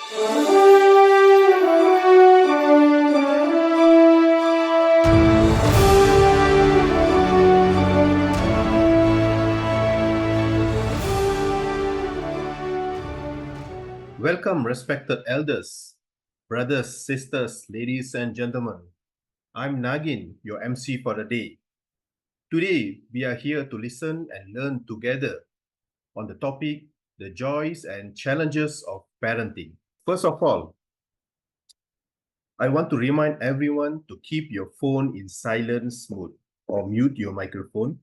Welcome, respected elders, brothers, sisters, ladies, and gentlemen. I'm Nagen, your MC for the day. Today, we are here to listen and learn together on the topic the joys and challenges of parenting. First of all, I want to remind everyone to keep your phone in silence mode or mute your microphone.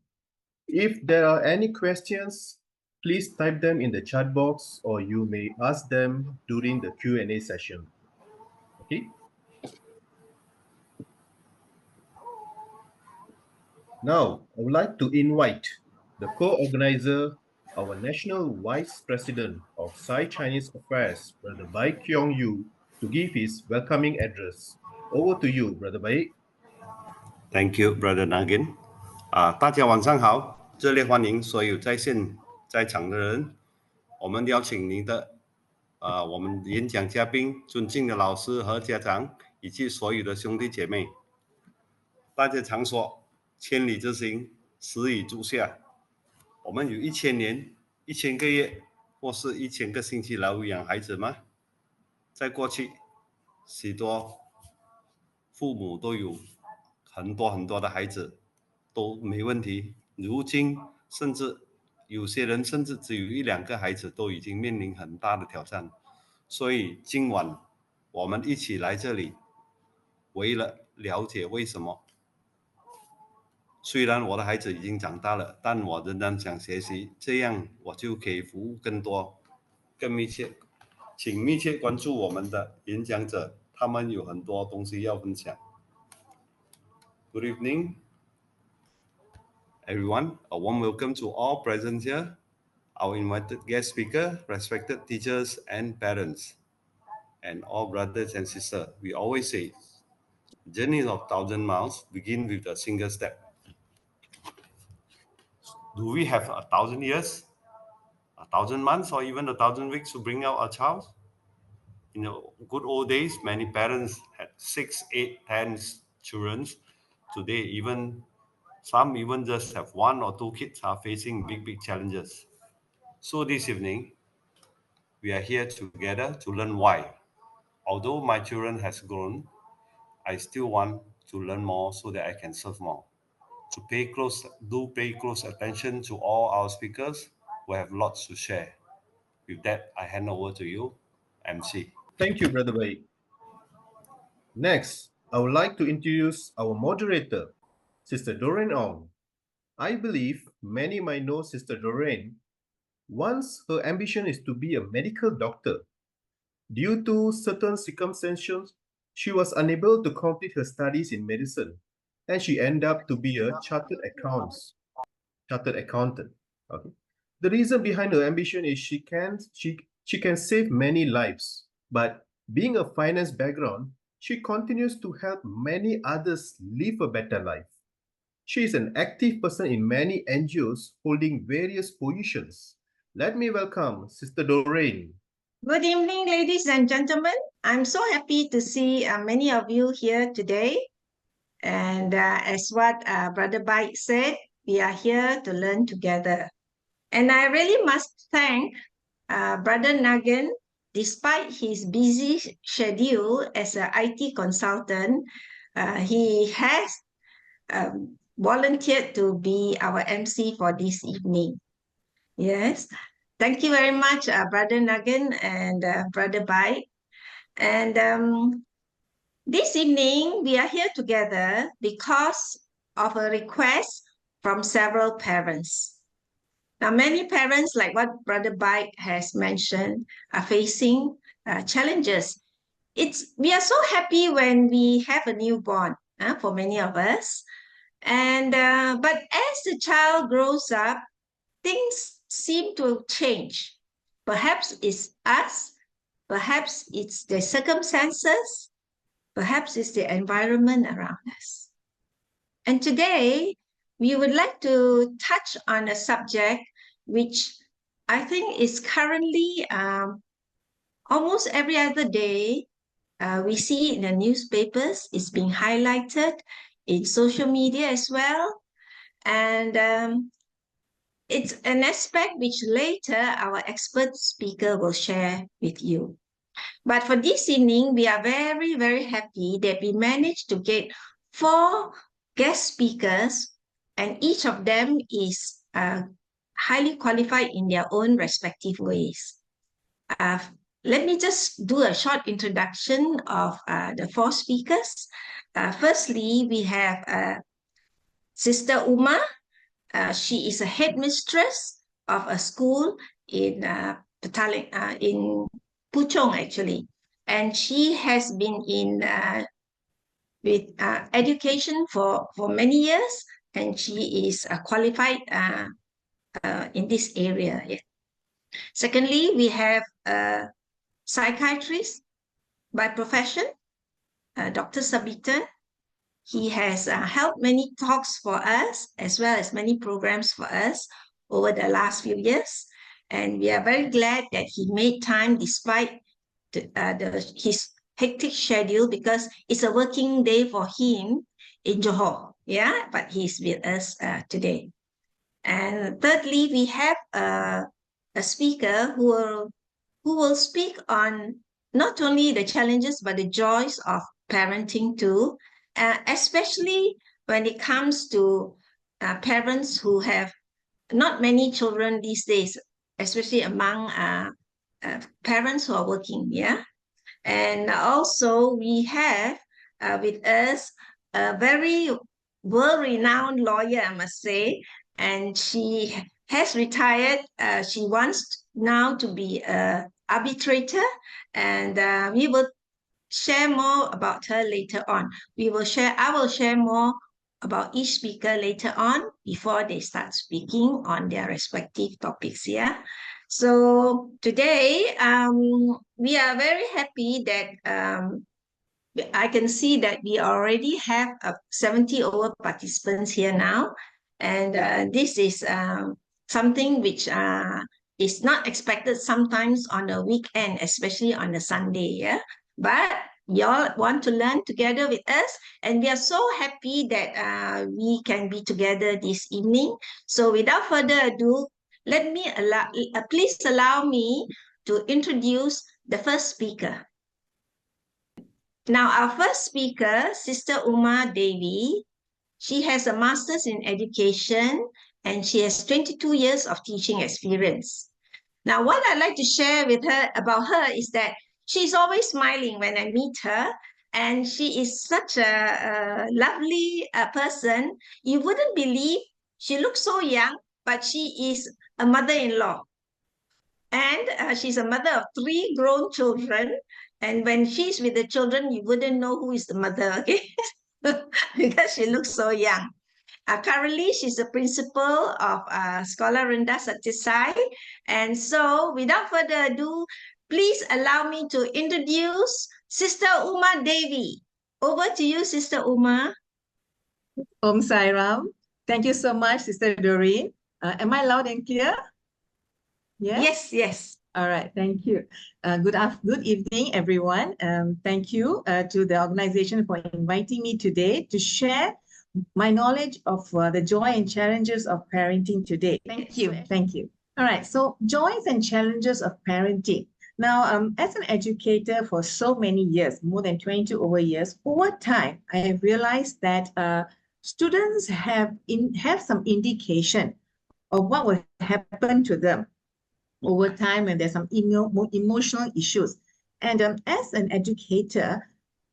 If there are any questions, please type them in the chat box or you may ask them during the Q&A session. Okay? Now, I would like to invite the co-organizer, our National Vice President of Thai Chinese Affairs, Brother Baik Keang Yu, to give his welcoming address. Over to you, Brother Baik. Thank you, Brother Nagen. 大家晚上好，热烈欢迎所有在线在场的人。我们邀请您的我们演讲嘉宾、尊敬的老师和家长，以及所有的兄弟姐妹。大家常说千里之行，始于足下。我们有1000年、1000个月，或是1000个星期来喂养孩子吗？在过去，许多父母都有很多的孩子都没问题，如今甚至有些人甚至只有1、2个孩子都已经面临很大的挑战。所以今晚我们一起来这里，为了了解为什么。虽然我的孩子已经长大了，但我仍然想学习，这样我就可以服务更多、更密切。请密切关注我们的演讲者，他们有很多东西要分享。Good evening, everyone. A warm welcome to all present here, our invited guest speaker, respected teachers and parents, and all brothers and sisters. We always say, journey of 1,000 miles begin with a single step. Do we have 1,000 years, 1,000 months, or even 1,000 weeks to bring out a child? In the good old days, many parents had 6, 8, 10 children. Today, some even just have 1 or 2 kids are facing big challenges. So this evening, we are here together to learn why. Although my children has grown, I still want to learn more so that I can serve more. To pay close attention to all our speakers who have lots to share. With that, I hand over to you, MC. Thank you, Brother Baik. Next, I would like to introduce our moderator, Sister Doreen Ong. I believe many might know Sister Doreen. Once her ambition is to be a medical doctor. Due to certain circumstances, she was unable to complete her studies in medicine, and she ended up to be a chartered accountant. Okay. The reason behind her ambition is she can save many lives, but being a finance background, she continues to help many others live a better life. She is an active person in many NGOs holding various positions. Let me welcome Sister Doreen. Good evening, ladies and gentlemen. I'm so happy to see many of you here today. And as what Brother Baik said, we are here to learn together. And I really must thank Brother Nagen. Despite his busy schedule as an IT consultant, he has volunteered to be our MC for this evening. Yes. Thank you very much, Brother Nagen and Brother Baik. And this evening, we are here together because of a request from several parents. Now, many parents, like what Brother Baik has mentioned, are facing challenges. We are so happy when we have a newborn for many of us. But as the child grows up, things seem to change. Perhaps it's us, perhaps it's the circumstances, perhaps it's the environment around us. And today, we would like to touch on a subject which I think is currently almost every other day, we see in the newspapers, it's being highlighted in social media as well. And it's an aspect which later our expert speaker will share with you. But for this evening, we are very, very happy that we managed to get 4 guest speakers, and each of them is highly qualified in their own respective ways. Let me just do a short introduction of the 4 speakers. Firstly, we have Sister Uma. She is a headmistress of a school in in Puchong, actually, and she has been in with education for many years, and she is qualified in this area. Yeah. Secondly, we have a psychiatrist by profession, Dr. Sabbitan. He has held many talks for us, as well as many programs for us over the last few years. And we are very glad that he made time despite his hectic schedule, because it's a working day for him in Johor. Yeah, but he's with us today. And thirdly, we have a speaker who will speak on not only the challenges but the joys of parenting too, especially when it comes to parents who have not many children these days, especially among parents who are working. Yeah. And also we have with us a very world-renowned lawyer, I must say, and she has retired. She wants now to be an arbitrator, and we will share more about her later on. I will share more about each speaker later on before they start speaking on their respective topics. Yeah. So today, we are very happy that I can see that we already have 70 over participants here now. And this is something which is not expected sometimes on a weekend, especially on a Sunday. Yeah. But y'all want to learn together with us, and we are so happy that we can be together this evening. So without further ado, please allow me to introduce the first speaker. Now, our first speaker, Sister Uma Devi, she has a master's in education and she has 22 years of teaching experience. Now, what I'd like to share with her about her is that she's always smiling when I meet her, and she is such a lovely person. You wouldn't believe she looks so young, but she is a mother-in-law. And she's a mother of 3 grown children. And when she's with the children, you wouldn't know who is the mother, okay? Because she looks so young. Currently, she's the principal of Sekolah Rendah Satisai. And so, without further ado, please allow me to introduce Sister Uma Devi. Over to you, Sister Uma. Om Sai Ram. Thank you so much, Sister Doreen. Am I loud and clear? Yes? Yes, yes. All right, thank you. Good evening, everyone. Thank you to the organization for inviting me today to share my knowledge of the joy and challenges of parenting today. Thank you. Thank you. All right, so joys and challenges of parenting. Now, as an educator for so many years, more than 22 over years, over time, I have realized that students have some indication of what will happen to them over time when there's some emotional issues. And as an educator,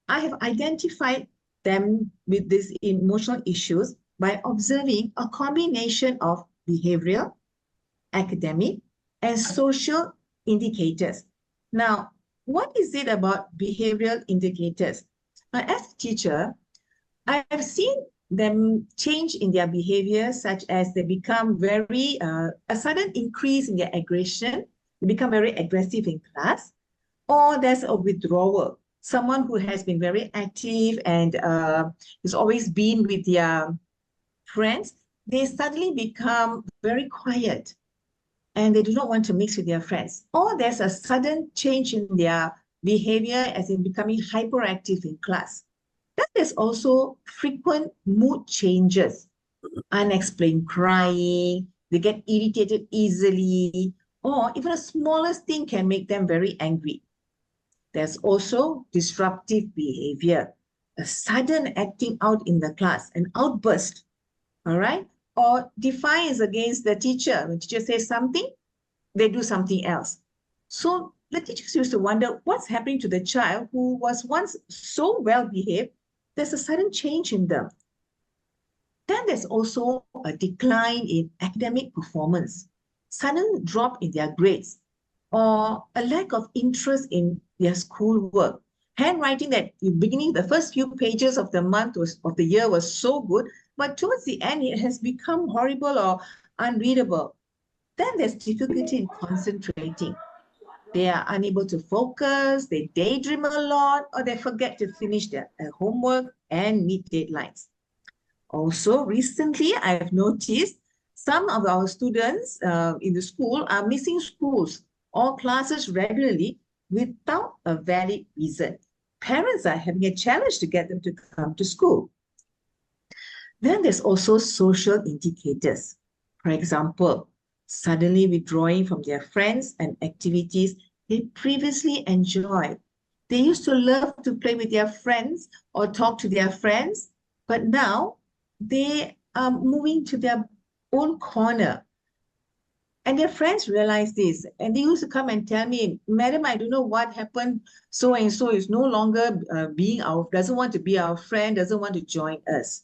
I have identified them with these emotional issues by observing a combination of behavioral, academic, and social indicators. Now, what is it about behavioral indicators? As a teacher, I have seen them change in their behavior, such as they become a sudden increase in their aggression, they become very aggressive in class, or there's a withdrawal. Someone who has been very active and has always been with their friends, they suddenly become very quiet. and they do not want to mix with their friends, or there's a sudden change in their behavior, as in becoming hyperactive in class. Then there's also frequent mood changes, unexplained crying, they get irritated easily, or even the smallest thing can make them very angry. There's also disruptive behavior, a sudden acting out in the class, an outburst, all right? Or defiance against the teacher. When teacher says something, they do something else. So the teachers used to wonder what's happening to the child who was once so well behaved. There's a sudden change in them. Then there's also a decline in academic performance, sudden drop in their grades, or a lack of interest in their schoolwork. Handwriting that in the beginning, the first few pages of the month of the year was so good, but towards the end, it has become horrible or unreadable. Then there's difficulty in concentrating. They are unable to focus, they daydream a lot, or they forget to finish their homework and meet deadlines. Also, recently, I've noticed some of our students in the school are missing schools or classes regularly without a valid reason. Parents are having a challenge to get them to come to school. Then there's also social indicators. For example, suddenly withdrawing from their friends and activities they previously enjoyed. They used to love to play with their friends or talk to their friends, but now they are moving to their own corner. And their friends realize this, and they used to come and tell me, Madam, I don't know what happened. So and so is no longer doesn't want to be our friend, doesn't want to join us.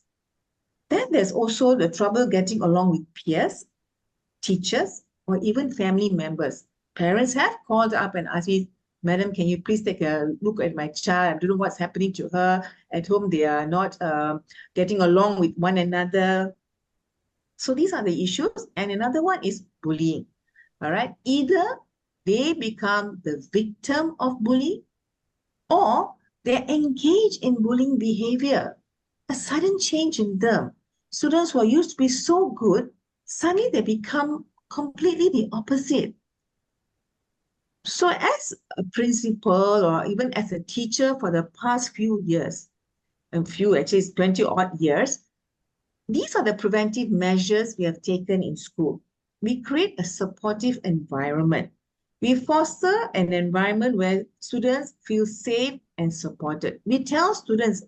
Then there's also the trouble getting along with peers, teachers, or even family members. Parents have called up and asked me, Madam, can you please take a look at my child? I don't know what's happening to her. At home, they are not getting along with one another. So these are the issues. And another one is bullying. All right. Either they become the victim of bullying or they engage in bullying behavior. A sudden change in them. Students who used to be so good, suddenly they become completely the opposite. So as a principal or even as a teacher for the past few years, actually 20 odd years, these are the preventive measures we have taken in school. We create a supportive environment. We foster an environment where students feel safe and supported. We tell students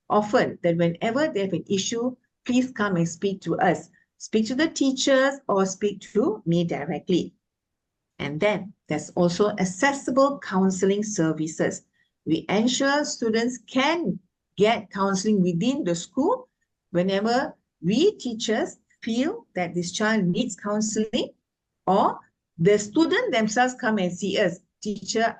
often that whenever they have an issue, please come and speak to us. Speak to the teachers or speak to me directly. And then there's also accessible counseling services. We ensure students can get counseling within the school whenever we teachers feel that this child needs counseling, or the student themselves come and see us. Teacher,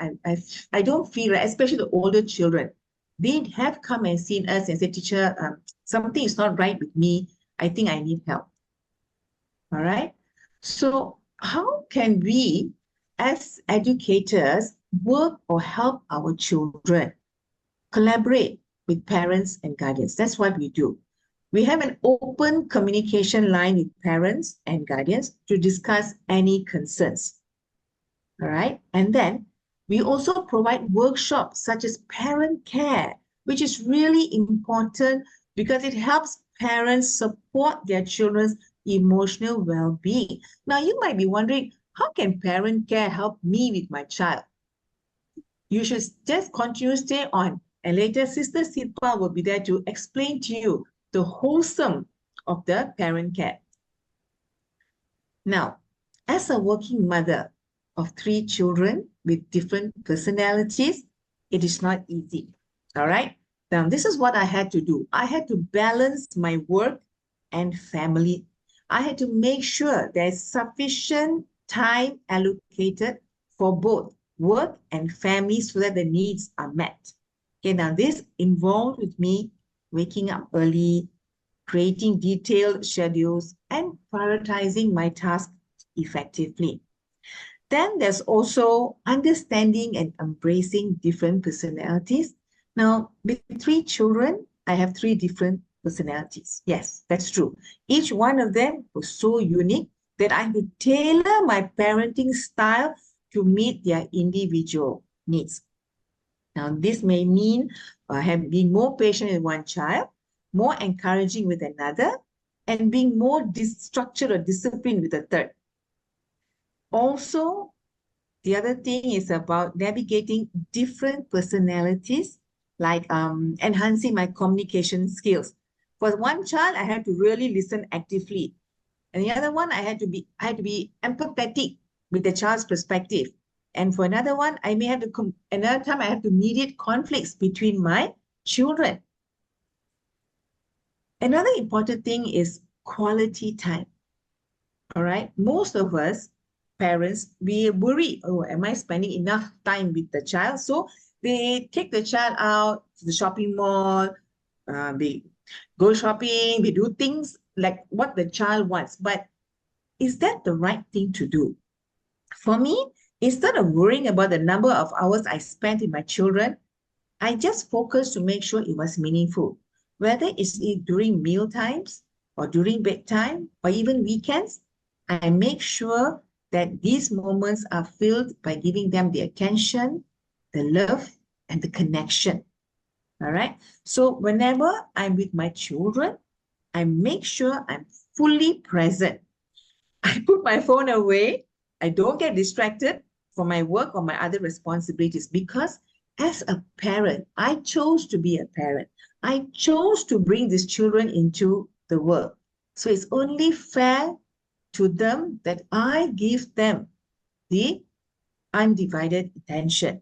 I don't feel right, especially the older children. They have come and seen us and said, teacher, something is not right with me. I think I need help. All right. So how can we, as educators, work or help our children? Collaborate with parents and guardians. That's what we do. We have an open communication line with parents and guardians to discuss any concerns. All right. And then we also provide workshops such as ParentCare, which is really important because it helps parents support their children's emotional well-being. Now, you might be wondering, how can ParentCare help me with my child? You should just continue to stay on, and later Sister Sitpah will be there to explain to you the wholesome of the ParentCare. Now, as a working mother of 3 children with different personalities, it is not easy. All right. Now, this is what I had to do. I had to balance my work and family. I had to make sure there's sufficient time allocated for both work and family so that the needs are met. Okay, now this involved with me waking up early, creating detailed schedules, and prioritizing my tasks effectively. Then there's also understanding and embracing different personalities. Now, with 3 children, I have 3 different personalities. Yes, that's true. Each one of them was so unique that I could tailor my parenting style to meet their individual needs. Now, this may mean being more patient with one child, more encouraging with another, and being more structured or disciplined with a third. Also, the other thing is about navigating different personalities, like enhancing my communication skills. For one child, I had to really listen actively. And the other one, I had to be empathetic with the child's perspective. And for another one, another time I have to mediate conflicts between my children. Another important thing is quality time. All right. Most of us parents, we worry, oh, am I spending enough time with the child? So they take the child out to the shopping mall, they go shopping, they do things like what the child wants. But is that the right thing to do? For me, instead of worrying about the number of hours I spent with my children, I just focused to make sure it was meaningful. Whether it's during meal times or during bedtime or even weekends, I make sure that these moments are filled by giving them the attention, the love, and the connection. All right. So whenever I'm with my children, I make sure I'm fully present. I put my phone away. I don't get distracted from my work or my other responsibilities, because as a parent, I chose to be a parent. I chose to bring these children into the world. So it's only fair to them that I give them the undivided attention.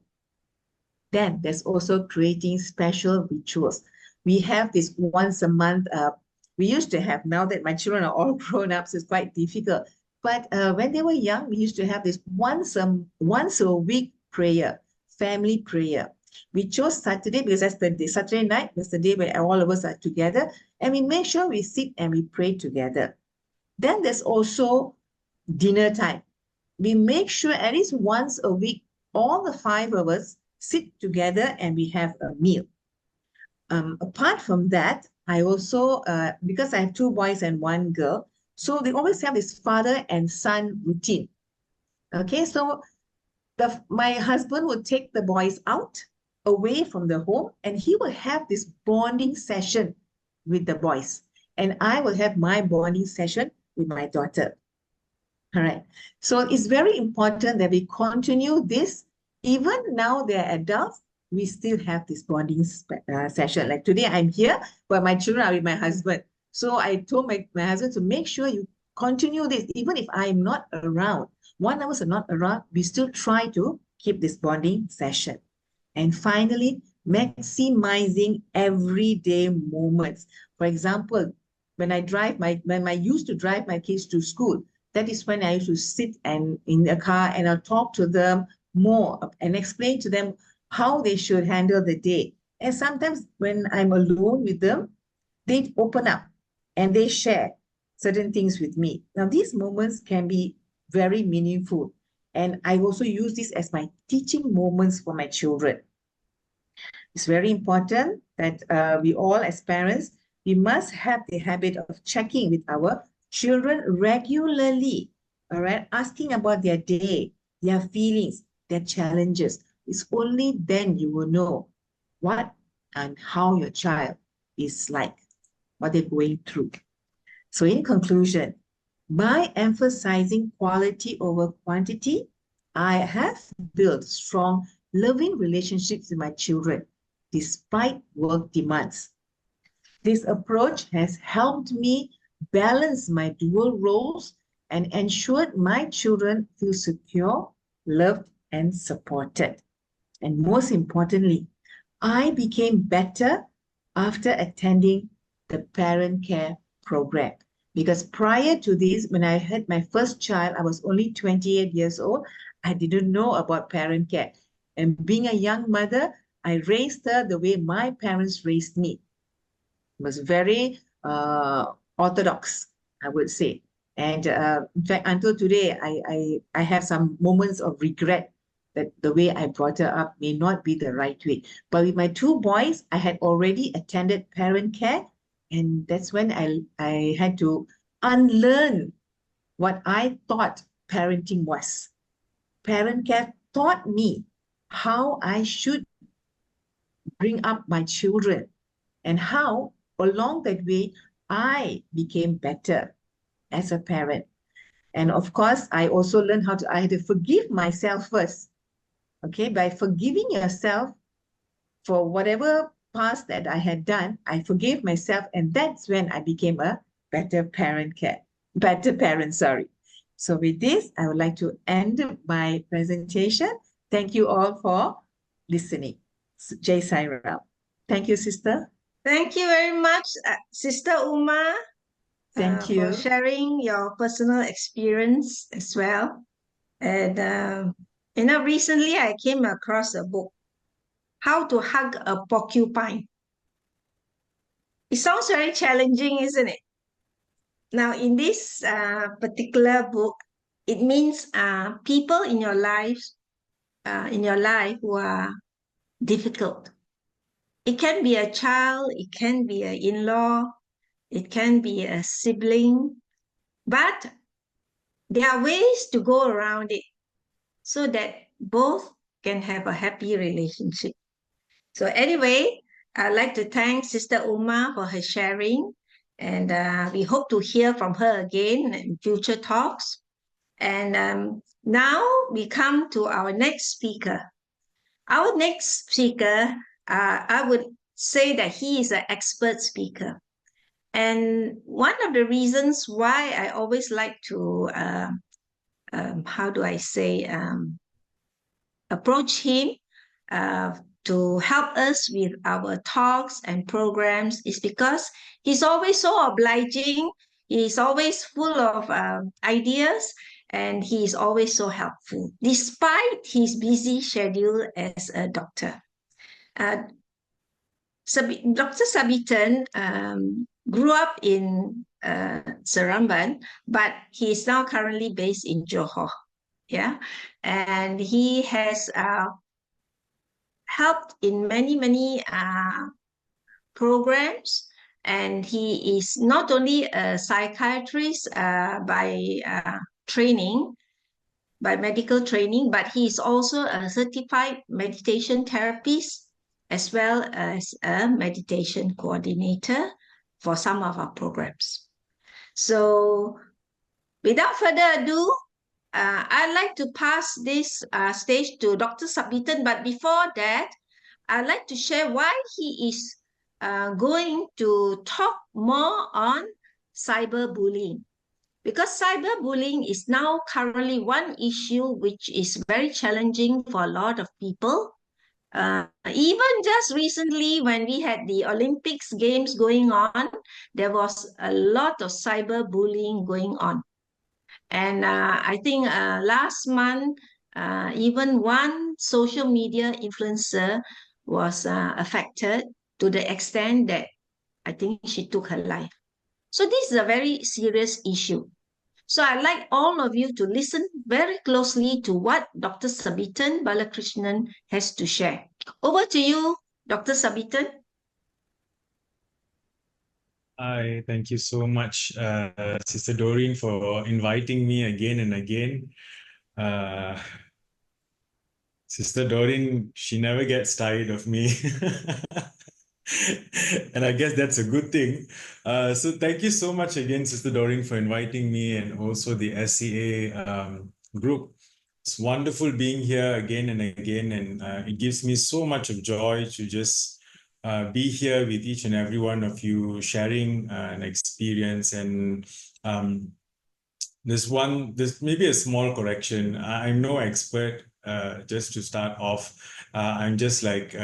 Then there's also creating special rituals. We have this once a month, we used to have, now that my children are all grown up, so it's quite difficult. But when they were young, we used to have this once a week prayer, family prayer. We chose Saturday because that's the day, Saturday night, that's the day where all of us are together, and we make sure we sit and we pray together. Then there's also dinner time. We make sure at least once a week, all the 5 of us sit together and we have a meal. Apart from that, I also, because I have 2 boys and 1 girl, so they always have this father and son routine. Okay, so my husband would take the boys out away from the home, and he will have this bonding session with the boys. And I will have my bonding session with my daughter. All right. So it's very important that we continue this. Even now they're adults, we still have this bonding session. Like today I'm here, but my children are with my husband. So I told my husband to make sure you continue this. Even if I'm not around, 1 hour are not around, we still try to keep this bonding session. And finally, maximizing everyday moments. For example, when I used to drive my kids to school, that is when I used to sit in the car and I'll talk to them more and explain to them how they should handle the day. And sometimes when I'm alone with them, they open up and they share certain things with me. Now, these moments can be very meaningful. And I also use this as my teaching moments for my children. It's very important that we all as parents, we must have the habit of checking with our children regularly, all right? Asking about their day, their feelings, their challenges. It's only then you will know what and how your child is like, what they're going through. So in conclusion, by emphasizing quality over quantity, I have built strong, loving relationships with my children, despite work demands. This approach has helped me balance my dual roles and ensured my children feel secure, loved, and supported. And most importantly, I became better after attending the ParentCare program. Because prior to this, when I had my first child, I was only 28 years old. I didn't know about ParentCare. And being a young mother, I raised her the way my parents raised me. It was very orthodox, I would say. And in fact, until today, I have some moments of regret that the way I brought her up may not be the right way. But with my 2 boys, I had already attended ParentCare, and that's when I had to unlearn what I thought parenting was. ParentCare taught me how I should bring up my children and how along that way I became better as a parent. And of course, I also learned I had to forgive myself first. Okay, by forgiving yourself for whatever past that I had done, I forgave myself, and that's when I became a better parent, sorry. So with this, I would like to end my presentation. Thank you all for listening. Jai Sai Ram. Thank you, sister. Thank you very much, Sister Uma, Thank you. for sharing your personal experience as well. And recently I came across a book, How to Hug a Porcupine. It sounds very challenging, isn't it? Now, in this particular book, it means people in your life who are difficult. It can be a child, it can be an in-law, it can be a sibling, but there are ways to go around it so that both can have a happy relationship. So anyway, I'd like to thank Sister Uma for her sharing, and we hope to hear from her again in future talks. And now we come to our next speaker. Our next speaker, I would say that he is an expert speaker. And one of the reasons why I always like to, approach him to help us with our talks and programs is because he's always so obliging, he's always full of ideas, and he's always so helpful, despite his busy schedule as a doctor. Dr. Sabbitan grew up in Seremban, but he is now currently based in Johor. Yeah, and he has helped in many programs, and he is not only a psychiatrist by medical training, but he is also a certified meditation therapist as well as a meditation coordinator for some of our programs. So without further ado, I'd like to pass this stage to Dr. Sabbitan, but before that, I'd like to share why he is going to talk more on cyberbullying. Because cyberbullying is now currently one issue which is very challenging for a lot of people. Even just recently when we had the Olympics games going on, there was a lot of cyberbullying going on. And I think last month, even one social media influencer was affected to the extent that I think she took her life. So this is a very serious issue. So I'd like all of you to listen very closely to what Dr. Sabbitan Balakrishnan has to share. Over to you, Dr. Sabbitan. Hi, thank you so much, Sister Doreen, for inviting me again and again. Sister Doreen, she never gets tired of me. And I guess that's a good thing. So thank you so much again, Sister Doreen, for inviting me, and also the SCA group. It's wonderful being here again and again, and it gives me so much of joy to just be here with each and every one of you, sharing an experience. And there's maybe a small correction. I'm no expert, just to start off. I'm just like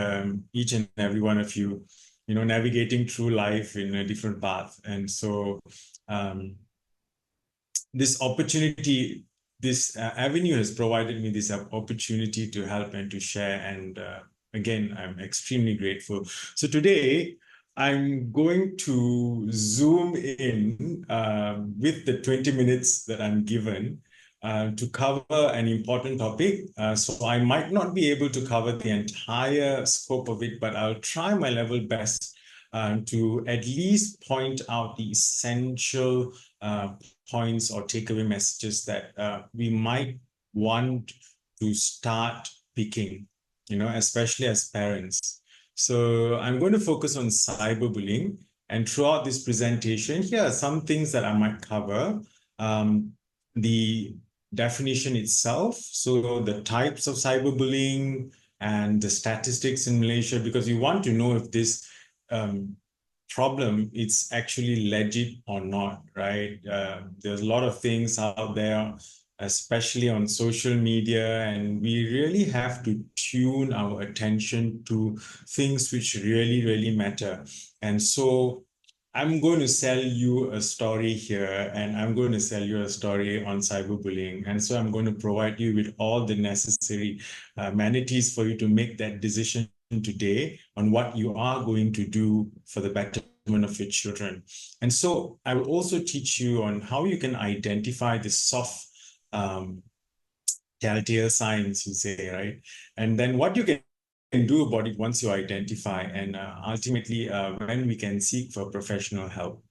each and every one of you, navigating through life in a different path. And so this opportunity, this avenue has provided me this opportunity to help and to share. And again, I'm extremely grateful. So today, I'm going to zoom in with the 20 minutes that I'm given to cover an important topic. So I might not be able to cover the entire scope of it, but I'll try my level best to at least point out the essential points or takeaway messages that we might want to start picking, especially as parents. So I'm going to focus on cyberbullying, and throughout this presentation, here are some things that I might cover. The definition itself, so the types of cyberbullying and the statistics in Malaysia, because we want to know if this problem it's actually legit or not, right? There's a lot of things out there, especially on social media, and we really have to tune our attention to things which really, really matter. And so I'm going to sell you a story here, and I'm going to sell you a story on cyberbullying. And so I'm going to provide you with all the necessary amenities for you to make that decision today on what you are going to do for the betterment of your children. And so I will also teach you on how you can identify the soft telltale signs, you say, right? And then what you can do about it once you identify, and ultimately when we can seek for professional help.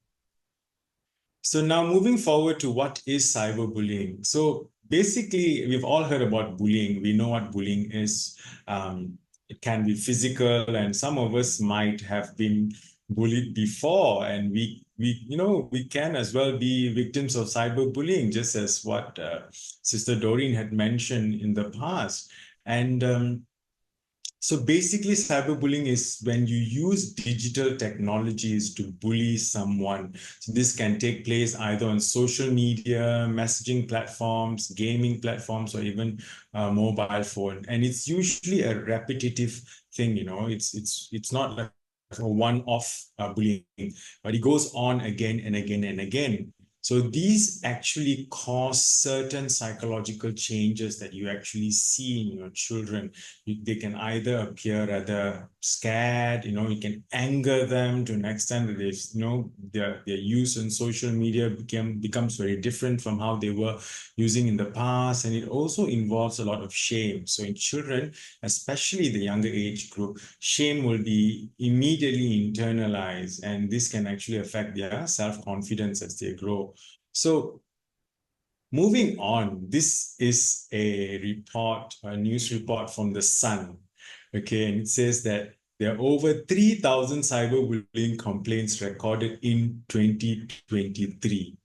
So now moving forward to what is cyberbullying. So basically, we've all heard about bullying. We know what bullying is. It can be physical, and some of us might have been bullied before, and we can as well be victims of cyberbullying, just as what Sister Doreen had mentioned in the past. And so basically, cyberbullying is when you use digital technologies to bully someone. So this can take place either on social media, messaging platforms, gaming platforms, or even mobile phone. And it's usually a repetitive thing, it's not like a one-off bullying, but it goes on again and again and again. So these actually cause certain psychological changes that you actually see in your children. They can either appear rather scared, it can anger them to an extent that their use on social media becomes very different from how they were using in the past. And it also involves a lot of shame. So in children, especially the younger age group, shame will be immediately internalized, and this can actually affect their self-confidence as they grow. So moving on, this is a news report from The Sun. Okay, and it says that there are over 3,000 cyberbullying complaints recorded in 2023.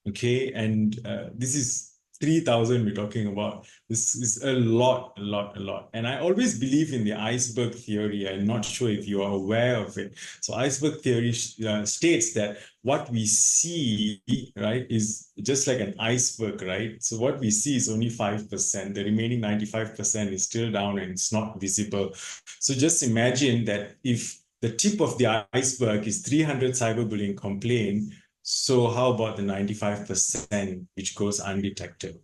Okay, and this is 3,000 we're talking about. This is a lot. And I always believe in the iceberg theory. I'm not sure if you are aware of it. So iceberg theory states that what we see, right, is just like an iceberg, right? So what we see is only 5%. The remaining 95% is still down and it's not visible. So just imagine that if the tip of the iceberg is 300 cyberbullying complaints, so how about the 95% which goes undetected?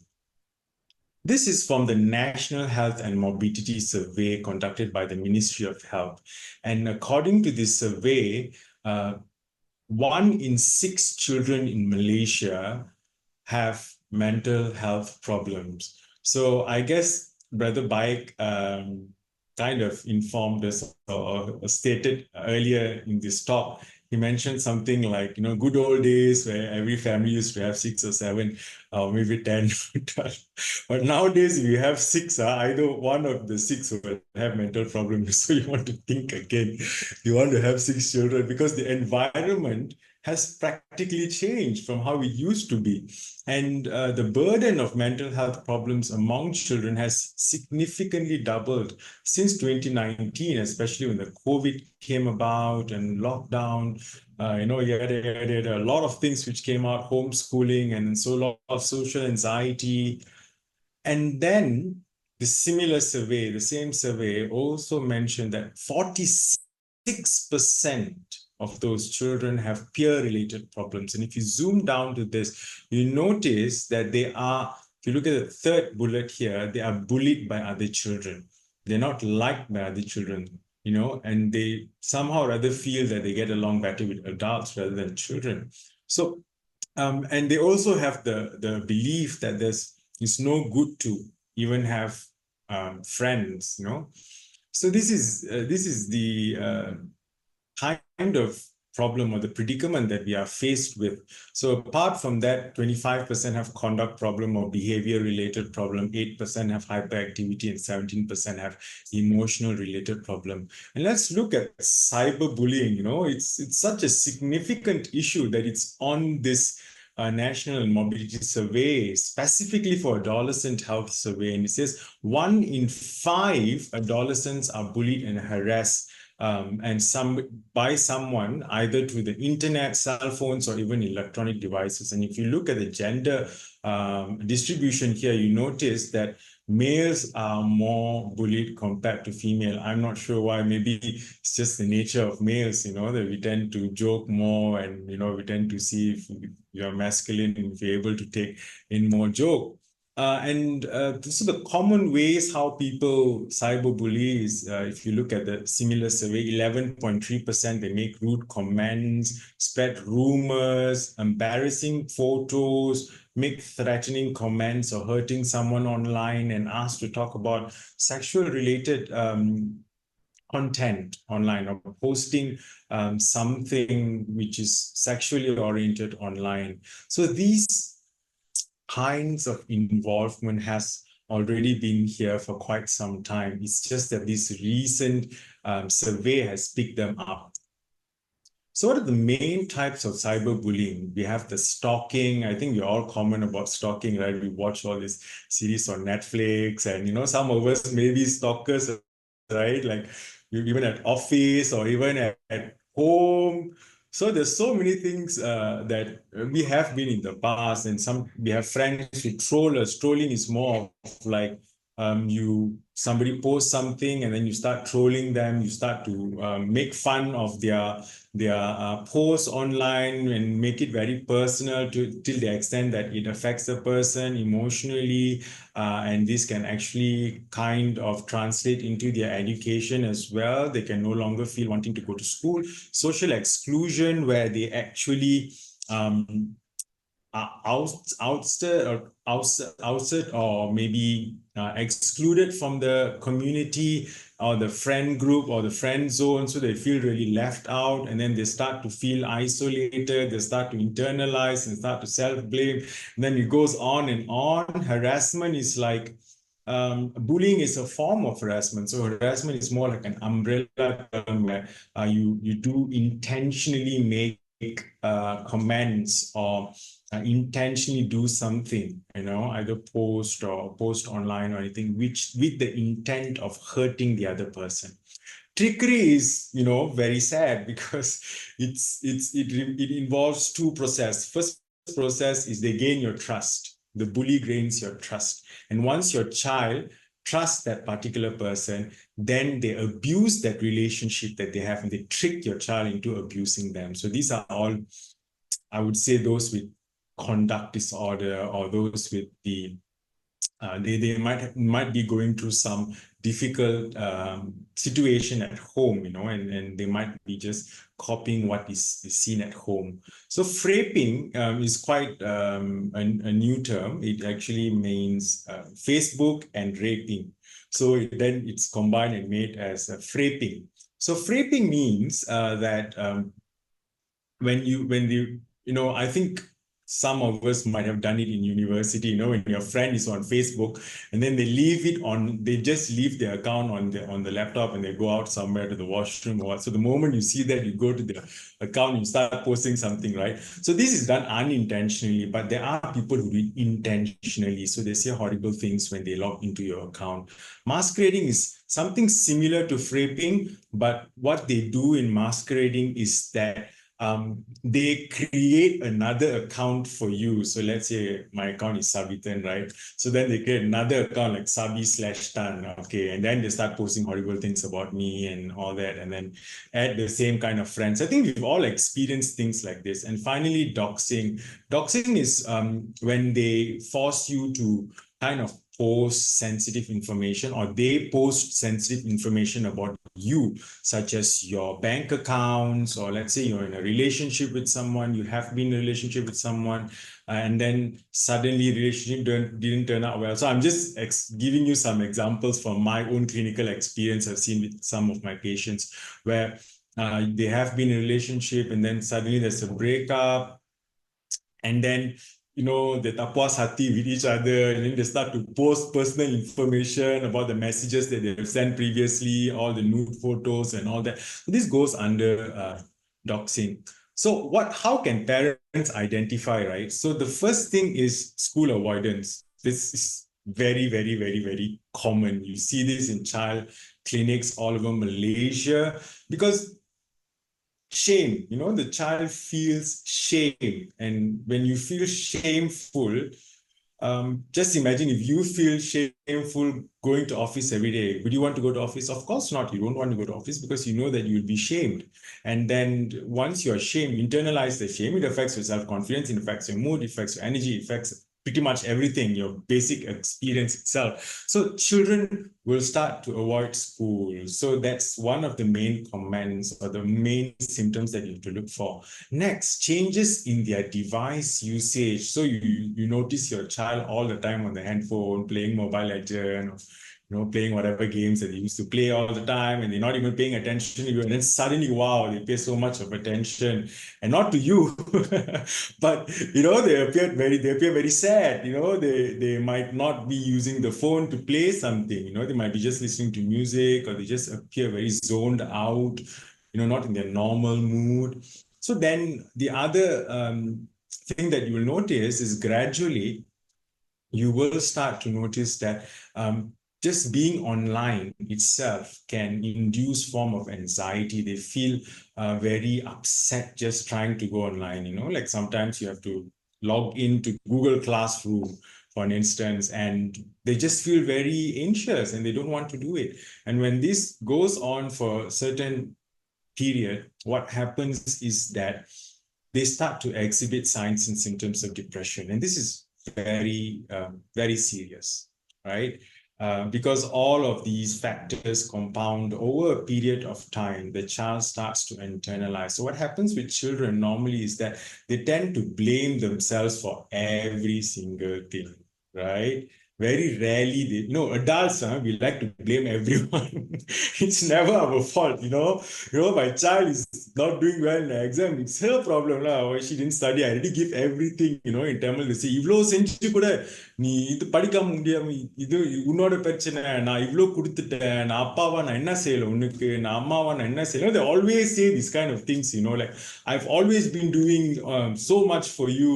This is from the National Health and Morbidity Survey conducted by the Ministry of Health. And according to this survey, 1 in 6 children in Malaysia have mental health problems. So I guess Brother Baik kind of informed us or stated earlier in this talk. He mentioned something like, good old days where every family used to have 6 or 7, or maybe 10 or 12. But nowadays, if you have 6, either one of the 6 will have mental problems. So you want to think again. You want to have 6 children because the environment has practically changed from how it used to be. And the burden of mental health problems among children has significantly doubled since 2019, especially when the COVID came about and lockdown. You had a lot of things which came out, homeschooling, and so a lot of social anxiety. And then the same survey also mentioned that 46% of those children have peer-related problems. And if you zoom down to this, you notice that if you look at the third bullet here, they are bullied by other children. They're not liked by other children, and they somehow rather feel that they get along better with adults rather than children. So, and they also have the belief that it's no good to even have friends, So this is the kind of problem or the predicament that we are faced with. So apart from that, 25% have conduct problem or behavior related problem, 8% have hyperactivity, and 17% have emotional related problem. And let's look at cyberbullying. You know, it's such a significant issue that it's on this National Mobility Survey, specifically for adolescent health survey. And it says 1 in 5 adolescents are bullied and harassed and by someone, either through the internet, cell phones, or even electronic devices. And if you look at the gender distribution here, you notice that males are more bullied compared to female. I'm not sure why. Maybe it's just the nature of males, you know, that we tend to joke more, and, you know, we tend to see if you're masculine and if you're able to take in more joke. So the common ways how people cyberbully is, if you look at the similar survey, 11.3%, they make rude comments, spread rumors, embarrassing photos, make threatening comments or hurting someone online, and ask to talk about sexual related content online, or posting something which is sexually oriented online. So these kinds of involvement has already been here for quite some time. It's just that this recent survey has picked them up. So what are the main types of cyberbullying? We have the stalking. I think we're all common about stalking, right? We watch all these series on Netflix, and, you know, some of us may be stalkers, right? Like even at office or even at home. So there's so many things that we have been in the past, and we have friends who troll us. Trolling is more of like somebody posts something and then you start trolling them. You start to make fun of their posts online and make it very personal till the extent that it affects the person emotionally, and this can actually kind of translate into their education as well. They can no longer feel wanting to go to school. Social exclusion, where they actually ousted or maybe excluded from the community or the friend group or the friend zone, so they feel really left out, and then they start to feel isolated. They start to internalize and start to self-blame, and then it goes on and on. Harassment is like bullying is a form of harassment. So harassment is more like an umbrella term where you do intentionally make comments or intentionally do something, you know, either post online or anything, which with the intent of hurting the other person. Trickery is, you know, very sad because it involves two processes. First process is they gain your trust. The bully gains your trust, and once your child trusts that particular person, then they abuse that relationship that they have, and they trick your child into abusing them. So these are all, I would say, those with conduct disorder, or those with the they might be going through some difficult situation at home, you know, and they might be just copying what is seen at home. So frapping is quite a new term. It actually means Facebook and raping. So then it's combined and made as frapping. So frapping means that when you know, I think some of us might have done it in university, you know, when your friend is on Facebook and then they just leave their account on the laptop and they go out somewhere to the washroom or what. So the moment you see that, you go to the account and you start posting something, right? So this is done unintentionally, but there are people who do it intentionally. So they say horrible things when they log into your account. Masquerading is something similar to frapping, but what they do in masquerading is that they create another account for you. So let's say my account is Sabbitan, right? So then they create another account like Sabbi/Tan, okay? And then they start posting horrible things about me and all that, and then add the same kind of friends. I think we've all experienced things like this. And finally, doxing. Doxing is when they force you to kind of post sensitive information, or they post sensitive information about you, such as your bank accounts, or let's say you're in a relationship with someone, you have been in a relationship with someone, and then suddenly relationship didn't turn out well. So I'm just giving you some examples from my own clinical experience I've seen with some of my patients, where they have been in a relationship and then suddenly there's a breakup, and then they tapuas hati with each other, and then they start to post personal information about the messages that they've sent previously, all the nude photos and all that. So this goes under doxing. So how can parents identify, right? So the first thing is school avoidance. This is very, very, very, very common. You see this in child clinics all over Malaysia, because shame, the child feels shame. And when you feel shameful, just imagine if you feel shameful going to office every day. Would you want to go to office? Of course not. You don't want to go to office because you know that you'll be shamed. And then once you're shamed, internalize the shame, it affects your self-confidence, it affects your mood, it affects your energy, it affects pretty much everything, your basic experience itself. So children will start to avoid school. So that's one of the main comments or the main symptoms that you have to look for. Next, changes in their device usage. So you notice your child all the time on the handphone, playing Mobile Legend, playing whatever games that they used to play all the time, and they're not even paying attention to you. And then suddenly, wow, they pay so much of attention, and not to you, but they appear very sad. They might not be using the phone to play something. They might be just listening to music, or they just appear very zoned out. Not in their normal mood. So then the other thing that you will notice is gradually you will start to notice that just being online itself can induce form of anxiety. They feel very upset just trying to go online. Like sometimes you have to log into Google Classroom, for an instance, and they just feel very anxious and they don't want to do it. And when this goes on for a certain period, what happens is that they start to exhibit signs and symptoms of depression. And this is very, very serious, right? Because all of these factors compound over a period of time, the child starts to internalize. So what happens with children normally is that they tend to blame themselves for every single thing, right? Very rarely adults, we like to blame everyone. It's never our fault, my child is not doing well in the exam, it's her problem lah. She didn't study, I already give everything, in Tamil they say, இவ்ளோ செஞ்சு கூட நீ இது படிக்காம முடியாம இது உன்னோட பிரச்சனை, நான் இவ்ளோ கொடுத்துட்டேன், நான் அப்பாவா நான் என்ன செய்யல உனக்கு, நான் அம்மாவா நான் என்ன செய்யல. They always say this kind of things, like I've always been doing so much for you.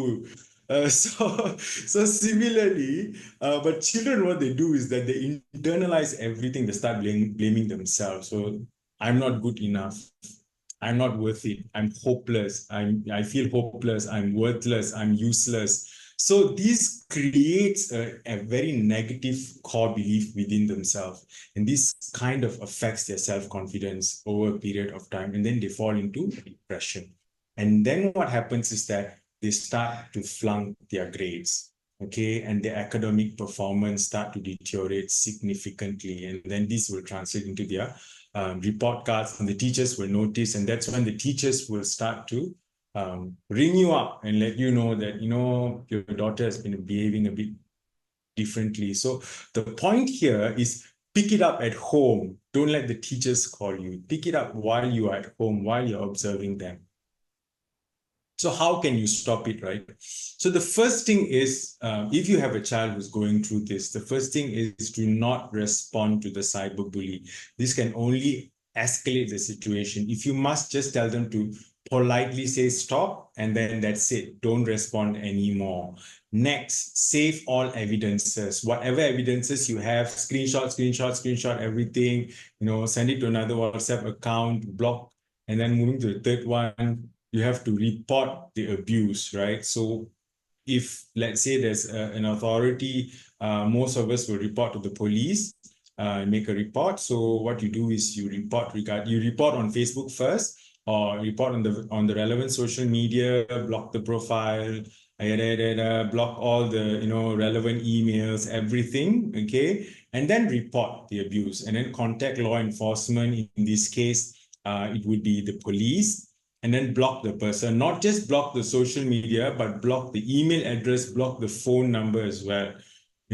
So similarly, but children, what they do is that they internalize everything. They start blaming themselves. So I'm not good enough. I'm not worth it. I'm hopeless. I feel hopeless. I'm worthless. I'm useless. So this creates a very negative core belief within themselves. And this kind of affects their self-confidence over a period of time. And then they fall into depression. And then what happens is that they start to flunk their grades, okay? And their academic performance start to deteriorate significantly. And then this will translate into their report cards, and the teachers will notice. And that's when the teachers will start to ring you up and let you know that, your daughter has been behaving a bit differently. So the point here is pick it up at home. Don't let the teachers call you. Pick it up while you are at home, while you're observing them. So how can you stop it, right? So the first thing is, if you have a child who's going through this, the first thing is to not respond to the cyberbully. This can only escalate the situation. If you must, just tell them to politely say stop, and then that's it. Don't respond anymore. Next, save all evidences. Whatever evidences you have, screenshot everything, send it to another WhatsApp account, block, and then moving to the third one, you have to report the abuse, right? So if, let's say, there's an authority, most of us will report to the police, make a report. So what you do is you report on Facebook first, or report on the relevant social media, block the profile, block all the relevant emails, everything, okay? And then report the abuse, and then contact law enforcement. In this case, it would be the police. And then block the person, not just block the social media, but block the email address, block the phone number as well.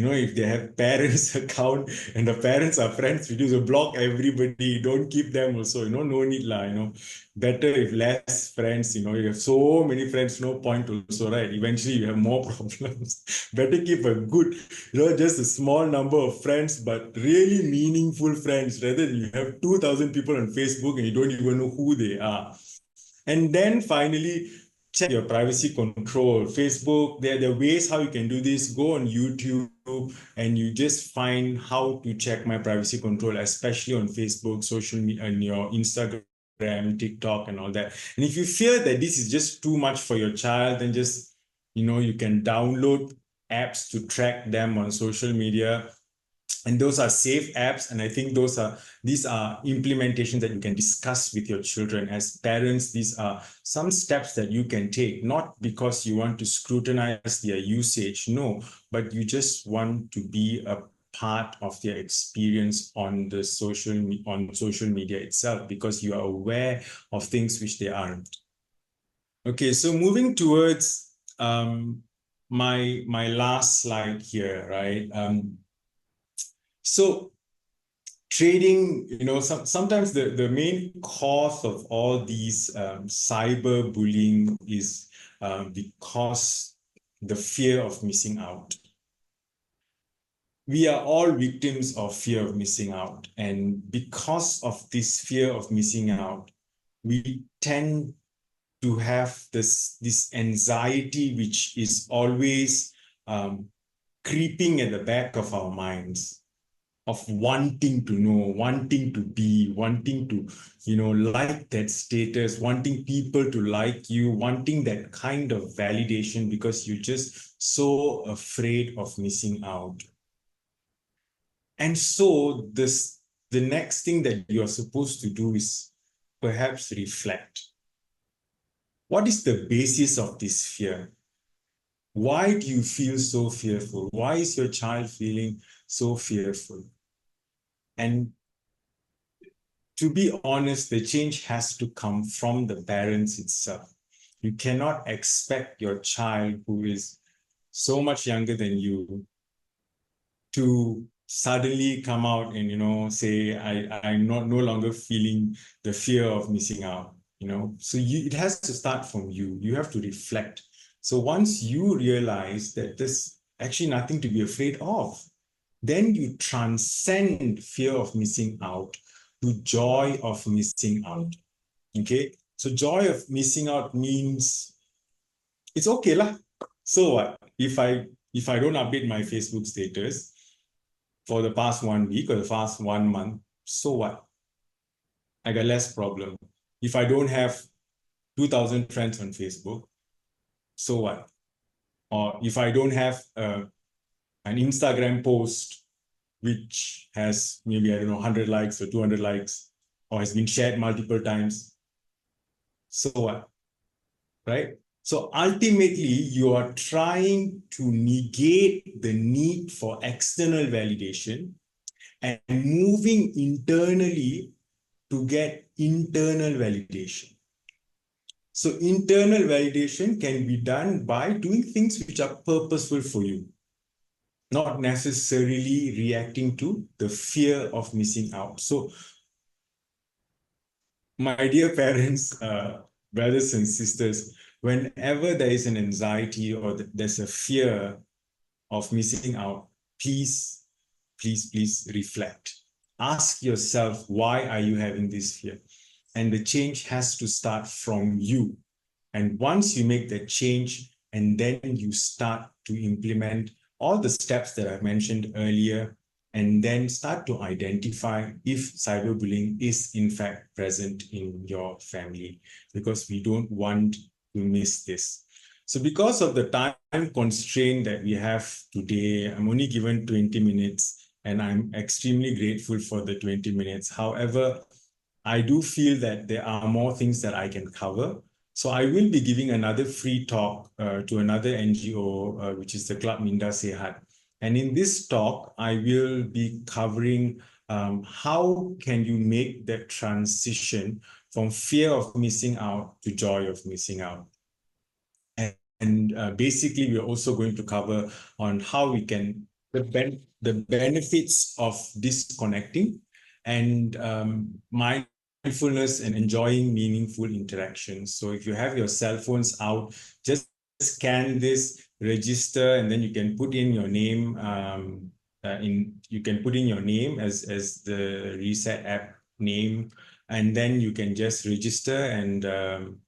if they have parents account and the parents are friends with you, so block everybody, don't keep them also, no need lah, better if less friends, you have so many friends, no point also, right? Eventually you have more problems. Better keep a good, just a small number of friends, but really meaningful friends, rather than you have 2,000 people on Facebook and you don't even know who they are. And then finally, check your privacy control. Facebook, there are ways how you can do this. Go on YouTube and you just find how to check my privacy control, especially on Facebook, social media, and your Instagram, TikTok, and all that. And if you feel that this is just too much for your child, then just, you can download apps to track them on social media. And those are safe apps. And I think these are implementations that you can discuss with your children. As parents, these are some steps that you can take, not because you want to scrutinize their usage, no, but you just want to be a part of their experience on social media itself, because you are aware of things which they aren't. Okay, so moving towards my last slide here, right? So trading, sometimes the main cause of all these cyberbullying is because the fear of missing out. We are all victims of fear of missing out. And because of this fear of missing out, we tend to have this anxiety, which is always creeping at the back of our minds, of wanting to know, wanting to be, wanting to, like that status, wanting people to like you, wanting that kind of validation, because you're just so afraid of missing out. And so the next thing that you're supposed to do is perhaps reflect. What is the basis of this fear? Why do you feel so fearful? Why is your child feeling so fearful? And to be honest, the change has to come from the parents itself. You cannot expect your child, who is so much younger than you, to suddenly come out and say, I'm no longer feeling the fear of missing out. So it has to start from you. You have to reflect. So once you realize that there's actually nothing to be afraid of, then you transcend fear of missing out to joy of missing out. Okay, so joy of missing out means it's okay lah. So what if I don't update my Facebook status for the past 1 week or the past 1 month? So what? I got less problem. If I don't have 2,000 friends on Facebook, so what? Or if I don't have an Instagram post which has maybe, 100 likes or 200 likes, or has been shared multiple times, so what, right? So ultimately, you are trying to negate the need for external validation and moving internally to get internal validation. So internal validation can be done by doing things which are purposeful for you, not necessarily reacting to the fear of missing out. So, my dear parents, brothers and sisters, whenever there is an anxiety or there's a fear of missing out, please reflect. Ask yourself, why are you having this fear? And the change has to start from you. And once you make that change, and then you start to implement all the steps that I mentioned earlier, and then start to identify if cyberbullying is in fact present in your family, because we don't want to miss this. So because of the time constraint that we have today, I'm only given 20 minutes, and I'm extremely grateful for the 20 minutes. However, I do feel that there are more things that I can cover. So I will be giving another free talk to another NGO, which is the Club Minda Sehat. And in this talk, I will be covering how can you make that transition from fear of missing out to joy of missing out. And basically, we're also going to cover on how we can the benefits of disconnecting and mindfulness and enjoying meaningful interactions. So if you have your cell phones out, just scan this, register, and then you can put in your name. You can put in your name as the Reset app name, and then you can just register and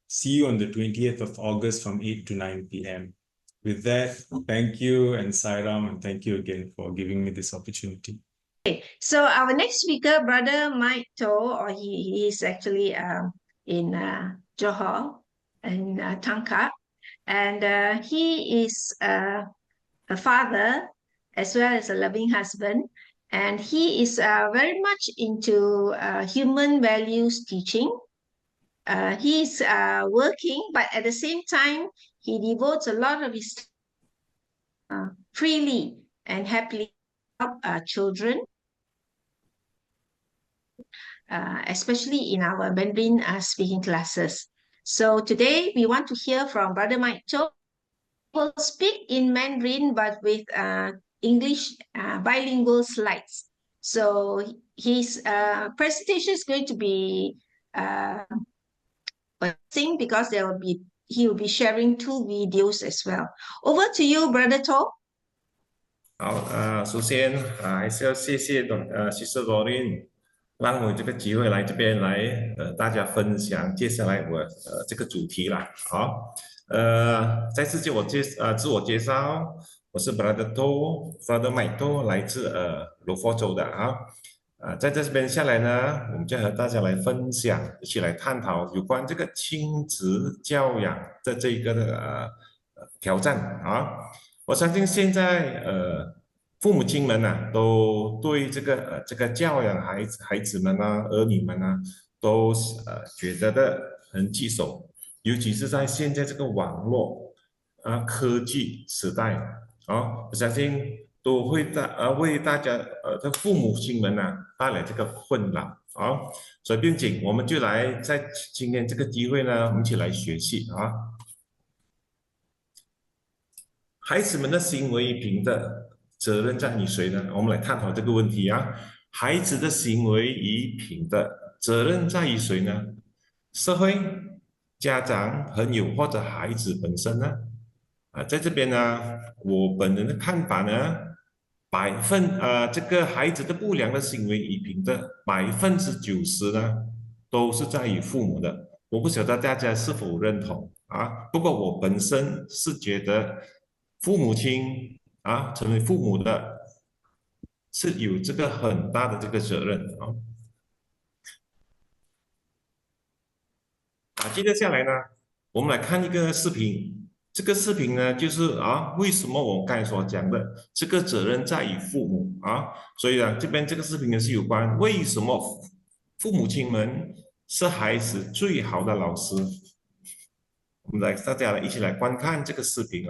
see you on the 20th of August from 8 to 9 p.m. With that, thank you, and Sairam, and thank you again for giving me this opportunity. Okay, so our next speaker, Brother Mike Toh, or he is actually in Johor and Tangkak, and he is a father as well as a loving husband, and he is very much into human values teaching. He's working, but at the same time, he devotes a lot of his freely and happily help children, especially in our Mandarin speaking classes. So today we want to hear from Brother Mike Toh. He will speak in Mandarin but with English bilingual slides. So his presentation is going to be because he will be sharing 2 videos as well. Over to you, Brother Toh. 好，首先还是要谢谢Sis Doreen 让我有这个机会来这边来大家分享接下来我这个主题啦。好，再次自我介绍，我是 Brother Toh，Brother Mike Toh，来自罗佛州的啊。在这边下来呢，我们就和大家来分享，一起来探讨有关这个亲子教养的这一个挑战啊。我相信现在父母亲们呢，都对这个教养孩子们啊、儿女们啊，都觉得的很棘手，尤其是在现在这个网络科技时代啊，我相信都会为大家的父母亲们呢带来这个困扰啊，所以并且我们就来在今天这个机会呢，我们一起来学习啊。孩子们的行为品德责任在于谁呢？我们来探讨这个问题啊。孩子的行为与品德责任在于谁呢？社会、家长、朋友或者孩子本身呢？在这边呢，我本人的看法呢，这个孩子的不良的行为与品德90%呢，都是在于父母的。我不晓得大家是否认同啊？不过我本身是觉得。父母亲成为父母的是有这个很大的这个责任接着下来呢，我们来看一个视频。这个视频呢，就是为什么我刚才所讲的这个责任在于父母所以呢，这边这个视频呢是有关为什么父母亲们是孩子最好的老师。我们大家一起来观看这个视频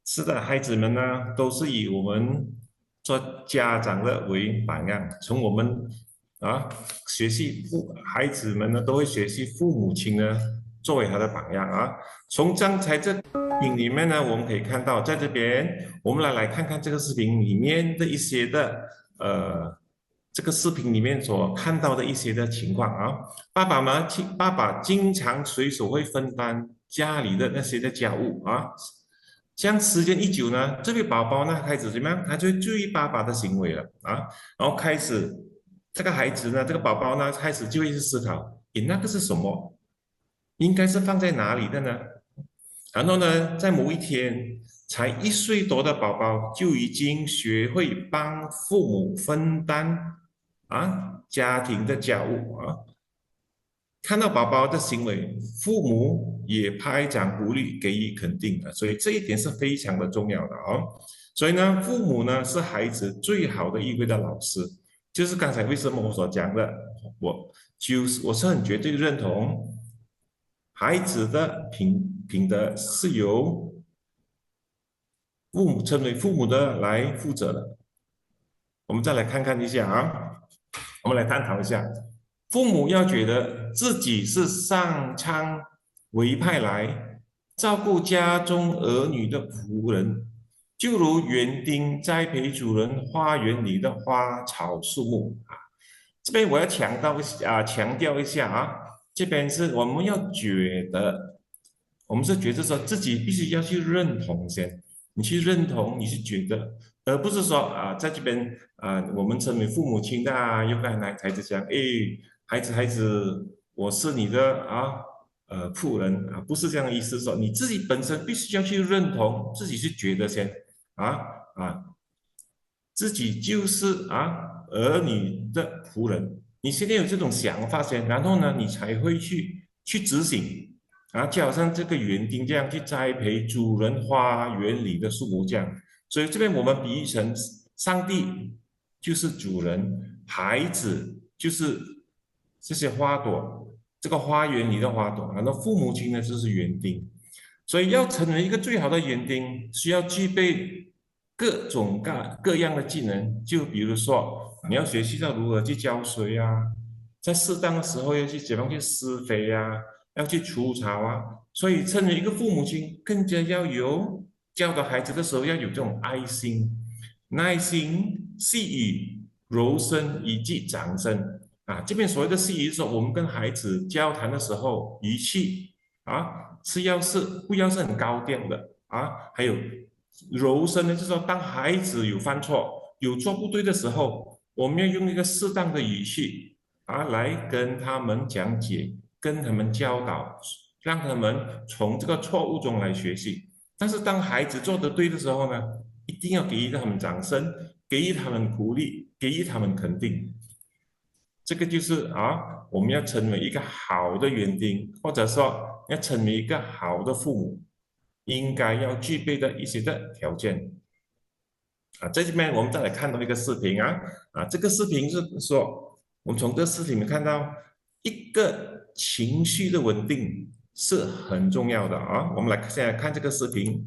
是的，孩子们呢都是以我们做家长的为榜样，从我们学习孩子们呢都会学习父母亲呢作为他的榜样从刚才这影里面呢，我们可以看到，在这边我们来看看这个视频里面的一些的这个视频里面所看到的一些的情况爸爸经常随手会分担家里的那些的家务这样时间一久呢，这位宝宝呢开始怎么样？他就会注意爸爸的行为了然后开始这个孩子呢，这个宝宝呢开始就会去思考，那个是什么？应该是放在哪里的呢？然后呢，在某一天，才1岁多的宝宝就已经学会帮父母分担家庭的家务看到宝宝的行为，父母也拍掌鼓励，给予肯定的，所以这一点是非常的重要的所以呢，父母呢是孩子最好的一位的老师，就是刚才为什么我所讲的，我是很绝对认同，孩子的品德是由成为父母的来负责的。我们再来看看一下我们来探讨一下，父母要觉得自己是上苍委派来照顾家中儿女的仆人，就如园丁栽培主人花园里的花草树木这边我要强调一下这边是我们要觉得，我们是觉得说自己必须要去认同先，你去认同，你去觉得，而不是说在这边我们成为父母亲的又跟孩子讲，孩子，我是你的仆人不是这样的意思，说你自己本身必须要去认同，自己去觉得先自己就是儿女的仆人，你现在有这种想法先，然后呢，你才会去执行就好像这个园丁这样去栽培主人花园里的树木这样。所以这边我们比喻成上帝就是主人，孩子就是这些花朵，这个花园里的花朵，然后父母亲呢就是园丁。所以要成为一个最好的园丁，需要具备各种各样的技能，就比如说你要学习到如何去浇水在适当的时候要去怎样去施肥要去除草所以成为一个父母亲，更加要有教导孩子的时候要有这种爱心、耐心、细语、柔声以及掌声这边所谓的细语是说，我们跟孩子交谈的时候，语气不要是很高调的还有柔声呢，就是说当孩子有犯错、有做不对的时候，我们要用一个适当的语气来跟他们讲解、跟他们教导，让他们从这个错误中来学习。但是当孩子做得对的时候呢，一定要给予他们掌声，给予他们鼓励，给予他们肯定。这个就是我们要成为一个好的园丁，或者说要成为一个好的父母，应该要具备的一些的条件在这边我们再来看到一个视频这个视频是说，我们从这个视频里面看到一个情绪的稳定是很重要的我们现在看这个视频。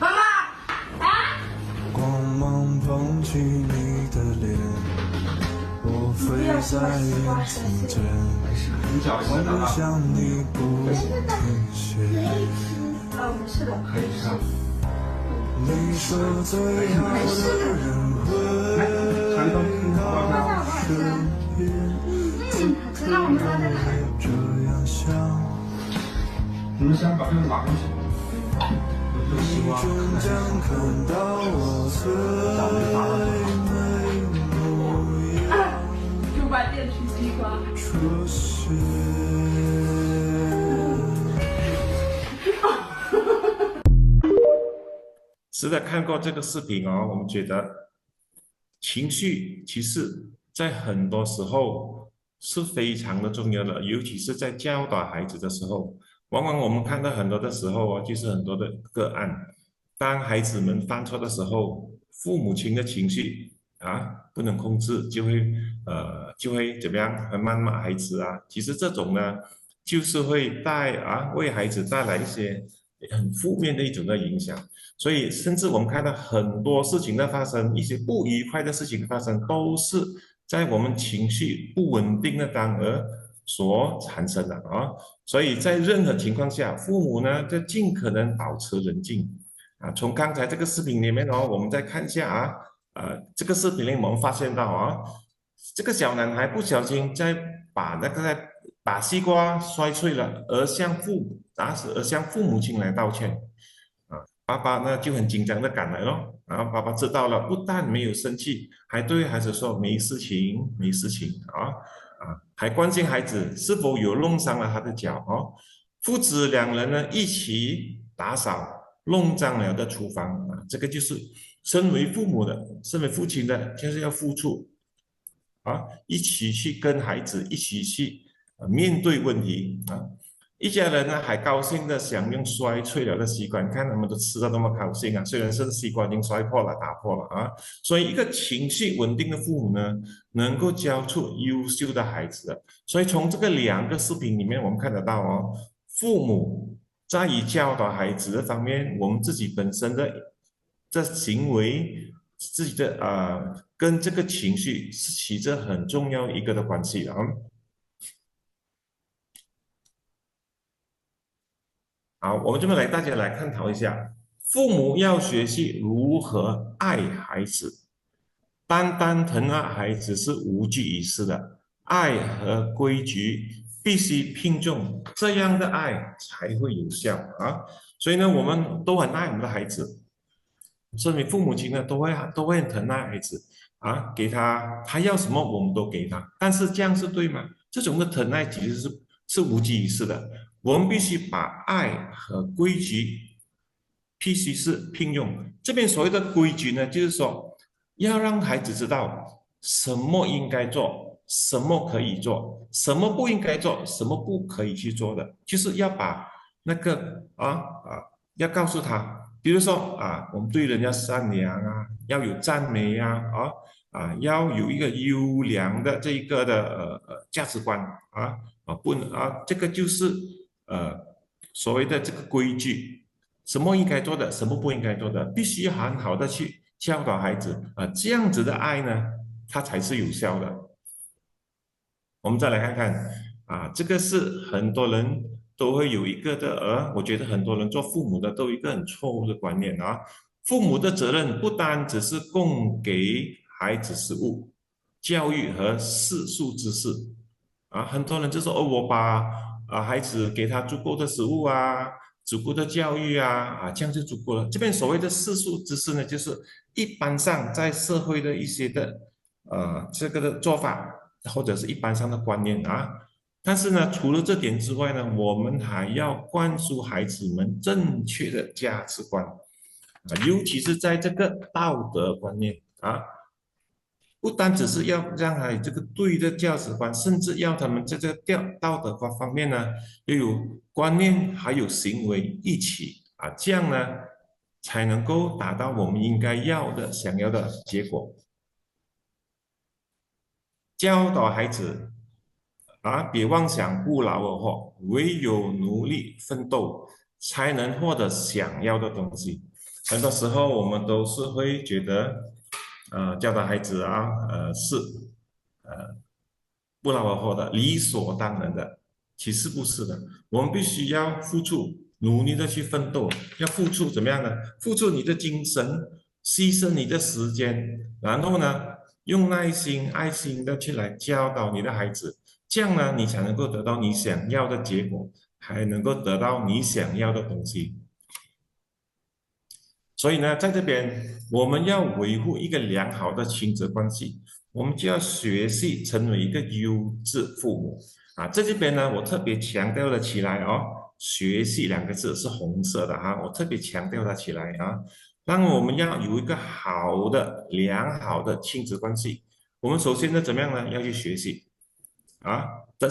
妈妈光芒捧起你的脸，我飞在云层间，我想你不停歇。是的，可以上。你说最好的人会到身边，怎么可能这样想？你们想把这个拿过去。你终将看到我最美模样，就把电池西瓜出现。是的，看过这个视频我们觉得情绪其实在很多时候是非常的重要的，尤其是在教导孩子的时候，往往我们看到很多的时候就是很多的个案，当孩子们犯错的时候，父母亲的情绪不能控制，就会怎么样，会谩骂孩子其实这种呢，就是会为孩子带来一些很负面的一种的影响。所以甚至我们看到很多事情的发生，一些不愉快的事情的发生，都是在我们情绪不稳定的当儿所产生的所以在任何情况下，父母呢就尽可能保持冷静从刚才这个视频里面我们再看一下这个视频里我们发现到这个小男孩不小心把西瓜摔碎了，而向父母亲来道歉爸爸呢就很紧张的赶来咯，然后爸爸知道了，不但没有生气，还对孩子说没事情没事情还关心孩子是否有弄伤了他的脚父子两人呢一起打扫弄脏了的厨房这个就是身为父母的，身为父亲的，就是要付出一起去跟孩子一起去面对问题一家人呢还高兴的享用摔脆了的习惯，看他们都吃的那么高兴虽然是西瓜已经摔破了、打破了所以一个情绪稳定的父母呢，能够教出优秀的孩子的。所以从这个2个视频里面，我们看得到父母在于教导孩子的方面，我们自己本身的行为，自己的跟这个情绪是起着很重要一个的关系的好，我们这边大家来探讨一下，父母要学习如何爱孩子。单单疼爱孩子是无济于事的，爱和规矩必须并重，这样的爱才会有效所以呢，我们都很爱我们的孩子，身为父母亲呢，都会很疼爱孩子给他要什么我们都给他，但是这样是对吗？这种的疼爱其实是无济于事的。我们必须把爱和规矩必须是并用。这边所谓的规矩呢，就是说要让孩子知道什么应该做，什么可以做，什么不应该做，什么不可以去做的，就是要把那个要告诉他，比如说我们对人要善良要有赞美要有一个优良的这一个的价值观不能这个就是所谓的这个规矩，什么应该做的，什么不应该做的，必须很好的去教导孩子这样子的爱呢，它才是有效的。我们再来看看这个是很多人都会有一个的我觉得很多人做父母的都有一个很错误的观念父母的责任不单只是供给孩子食物、教育和世俗知识很多人就说我把孩子给他足够的食物足够的教育这样就足够了。这边所谓的世俗知识呢，就是一般上在社会的一些的这个的做法，或者是一般上的观念但是呢，除了这点之外呢，我们还要灌输孩子们正确的价值观尤其是在这个道德观念不单只是要让他有这个对的价值观，甚至要他们在这个道德观方面呢，又有观念还有行为一起这样呢才能够达到我们应该想要的结果。教导孩子别妄想不劳而获，唯有努力奋斗才能获得想要的东西。很多时候我们都是会觉得教导孩子是不劳而获的，理所当然的，其实不是的。我们必须要付出，努力的去奋斗，要付出怎么样呢？付出你的精神，牺牲你的时间，然后呢，用耐心、爱心的去来教导你的孩子，这样呢，你才能够得到你想要的结果，还能够得到你想要的东西。所以呢，在这边我们要维护一个良好的亲子关系，我们就要学习成为一个优质父母在这边呢，我特别强调了起来学习2个字是红色的我特别强调它起来让我们要有一个好的、良好的亲子关系。我们首先呢，怎么样呢？要去学习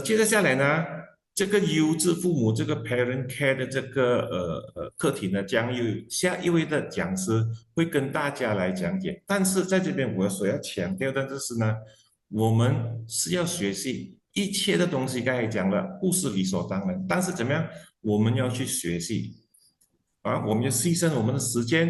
接着下来呢，这个优质父母这个 ParentCare 的这个课题呢，将有下一位的讲师会跟大家来讲解。但是在这边我所要强调的就是呢，我们是要学习一切的东西，刚才讲了，不是理所当然。但是怎么样，我们要去学习我们要牺牲我们的时间，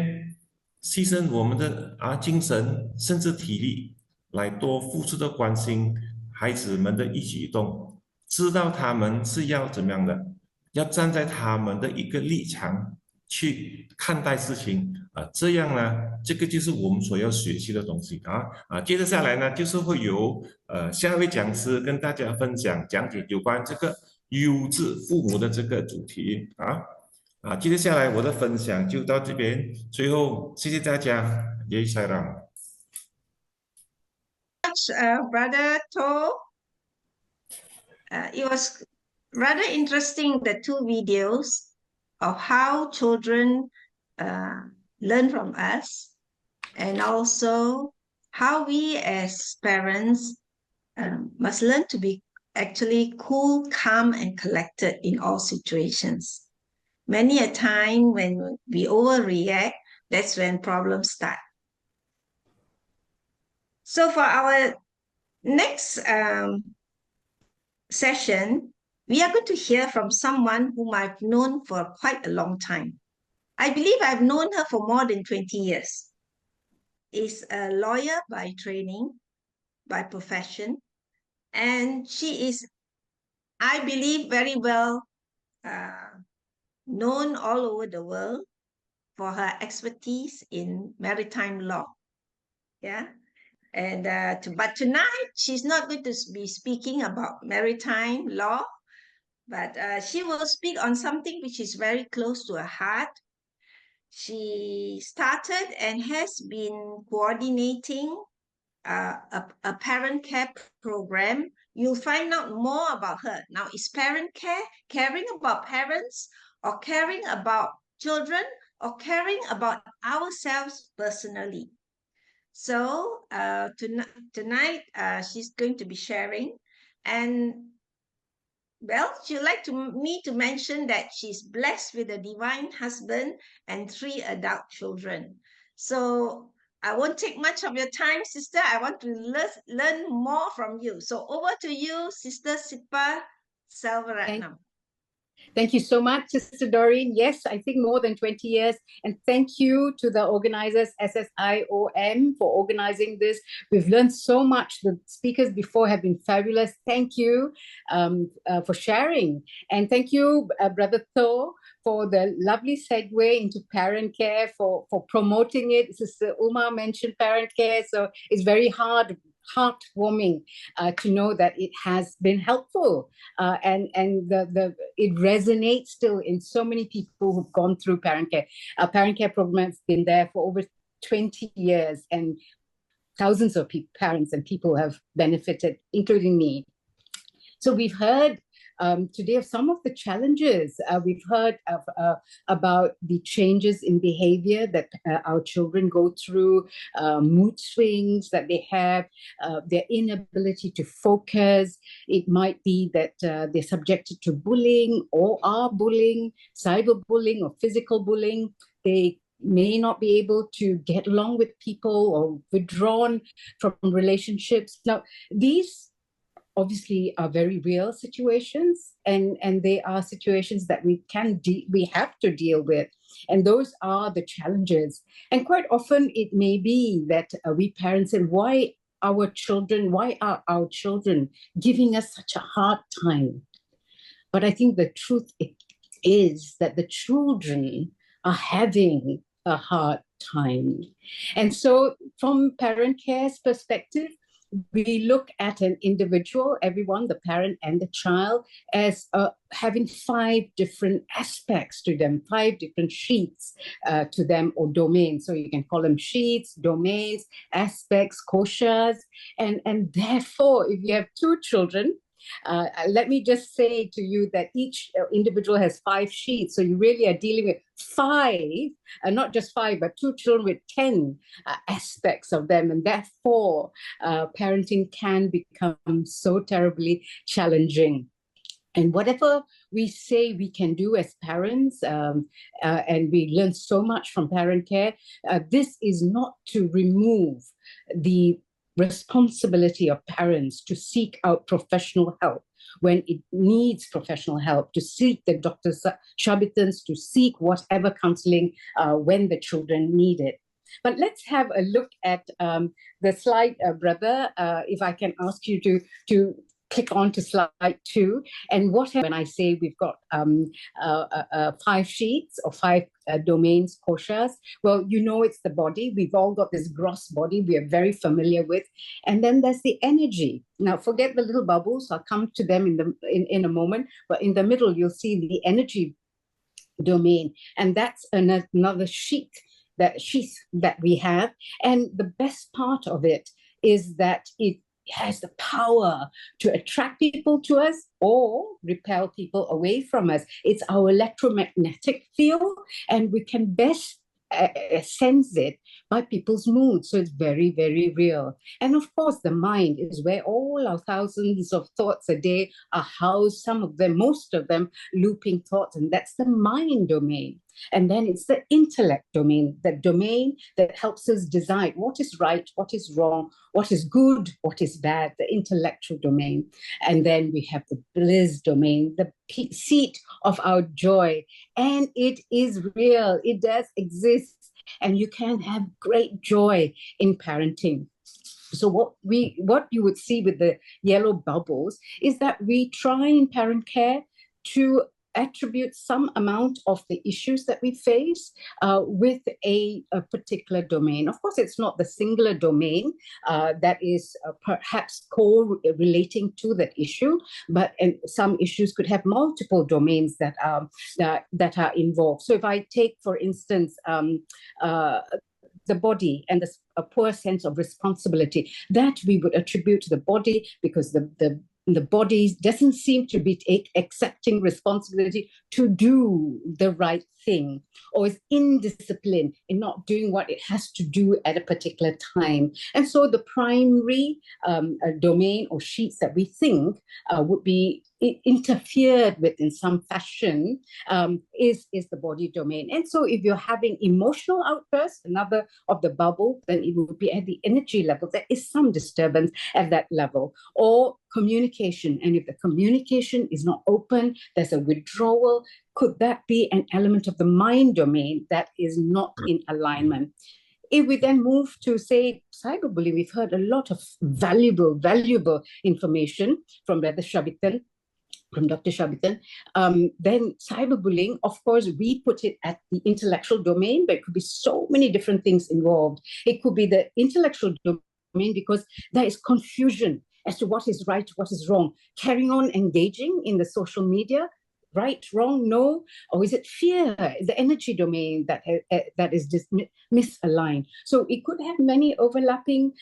牺牲我们的精神，甚至体力，来多付出的关心孩子们的一举一动，知道他们是要怎么样的，要站在他们的一个立场去看待事情这样呢，这个就是我们所要学习的东西接着下来呢，就是会由下一位讲师跟大家分享讲解有关这个优质父母的这个主题接着下来我的分享就到这边，最后谢谢大家，耶赛朗。Brother Toh. It was rather interesting, the 2 videos of how children learn from us. and also how we as parents must learn to be actually cool, calm, and collected in all situations. Many a time when we overreact, that's when problems start. So for our next session, we are going to hear from someone whom I've known for quite a long time. I believe I've known her for more than 20 years. Is a lawyer by training, by profession, and she is, I believe, very well known all over the world for her expertise in maritime law. Yeah. And but tonight, she's not going to be speaking about maritime law, but she will speak on something which is very close to her heart. She started and has been coordinating a parent care program. You'll find out more about her. Now, is parent care caring about parents, or caring about children, or caring about ourselves personally? So tonight she's going to be sharing, and well, she'd like me to mention that she's blessed with a divine husband and 3 adult children. So I won't take much of your time, sister. I want to learn more from you. So over to you, Sister Sitpah Selvaratnam. Thank you so much, Sister Doreen. Yes, I think more than 20 years. And thank you to the organizers, SSIOM, for organizing this. We've learned so much. The speakers before have been fabulous. Thank you for sharing. And thank you, Brother Toh, for the lovely segue into parent care, for promoting it. Sister Uma mentioned parent care, so it's very heartwarming to know that it has been helpful, and it resonates still in so many people who've gone through parent care. Our parent care program has been there for over 20 years, and thousands of parents and people have benefited, including me. So we've heard today of some of the challenges. We've heard about the changes in behavior that our children go through, mood swings that they have, their inability to focus. It might be that they're subjected to bullying or are bullying, cyberbullying or physical bullying. They may not be able to get along with people or withdrawn from relationships. Now, these obviously are very real situations, and they are situations that we have to deal with, and those are the challenges. And quite often it may be that we parents say, why are our children giving us such a hard time? But I think the truth is that the children are having a hard time. And so from parent care's perspective, we look at an individual, everyone, the parent and the child, as having 5 different aspects to them, 5 different sheets to them, or domains. So you can call them sheets, domains, aspects, koshas. And therefore, if you have 2 children, let me just say to you that each individual has 5 sheets. So you really are dealing with 5, not just 5, but 2 children with 10 aspects of them. And therefore, parenting can become so terribly challenging. And whatever we say we can do as parents, and we learn so much from parent care, this is not to remove the responsibility of parents to seek out professional help when it needs professional help, to seek the doctors, Sabbitans, to seek whatever counseling when the children need it. But let's have a look at the slide, brother, if I can ask you to click on to slide 2. And when I say we've got 5 sheets or 5 domains, koshas, well, you know it's the body. We've all got this gross body we are very familiar with. And then there's the energy. Now, forget the little bubbles. I'll come to them in a moment. But in the middle, you'll see the energy domain. And that's another sheath that we have. And the best part of it is that it has the power to attract people to us or repel people away from us. It's our electromagnetic field, and we can best sense it by people's moods. So it's very, very real. And of course, the mind is where all our thousands of thoughts a day are housed, some of them, most of them, looping thoughts. And that's the mind domain. And then it's the intellect domain, the domain that helps us decide what is right, what is wrong, what is good, what is bad, the intellectual domain. And then we have the bliss domain, the seat of our joy. And it is real, it does exist. And you can have great joy in parenting. So what you would see with the yellow bubbles is that we try in ParentCare to attribute some amount of the issues that we face with a particular domain. Of course, it's not the singular domain that is perhaps co-relating to that issue, but some issues could have multiple domains that are involved. So if I take, for instance, the body and a poor sense of responsibility, that we would attribute to the body because the body doesn't seem to be accepting responsibility to do the right thing, or is indisciplined in not doing what it has to do at a particular time. And so the primary domain or sheets that we think would be interfered with in some fashion is the body domain. And so if you're having emotional outbursts, another of the bubble, then it would be at the energy level. There is some disturbance at that level. Or communication. And if the communication is not open, there's a withdrawal. Could that be an element of the mind domain that is not in alignment? If we then move to, say, cyberbullying, we've heard a lot of valuable information from Dr. Sabbitan. Then cyberbullying, of course, we put it at the intellectual domain, but it could be so many different things involved. It could be the intellectual domain because there is confusion as to what is right, what is wrong. Carrying on engaging in the social media, right, wrong, no, or is it fear, the energy domain that is just misaligned? So it could have many overlapping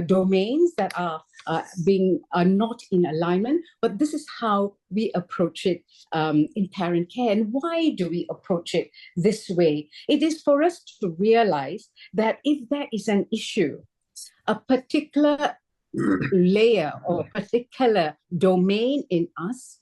domains that are not in alignment, but this is how we approach it in ParentCare. And why do we approach it this way? It is for us to realize that if there is an issue, a particular layer or a particular domain in us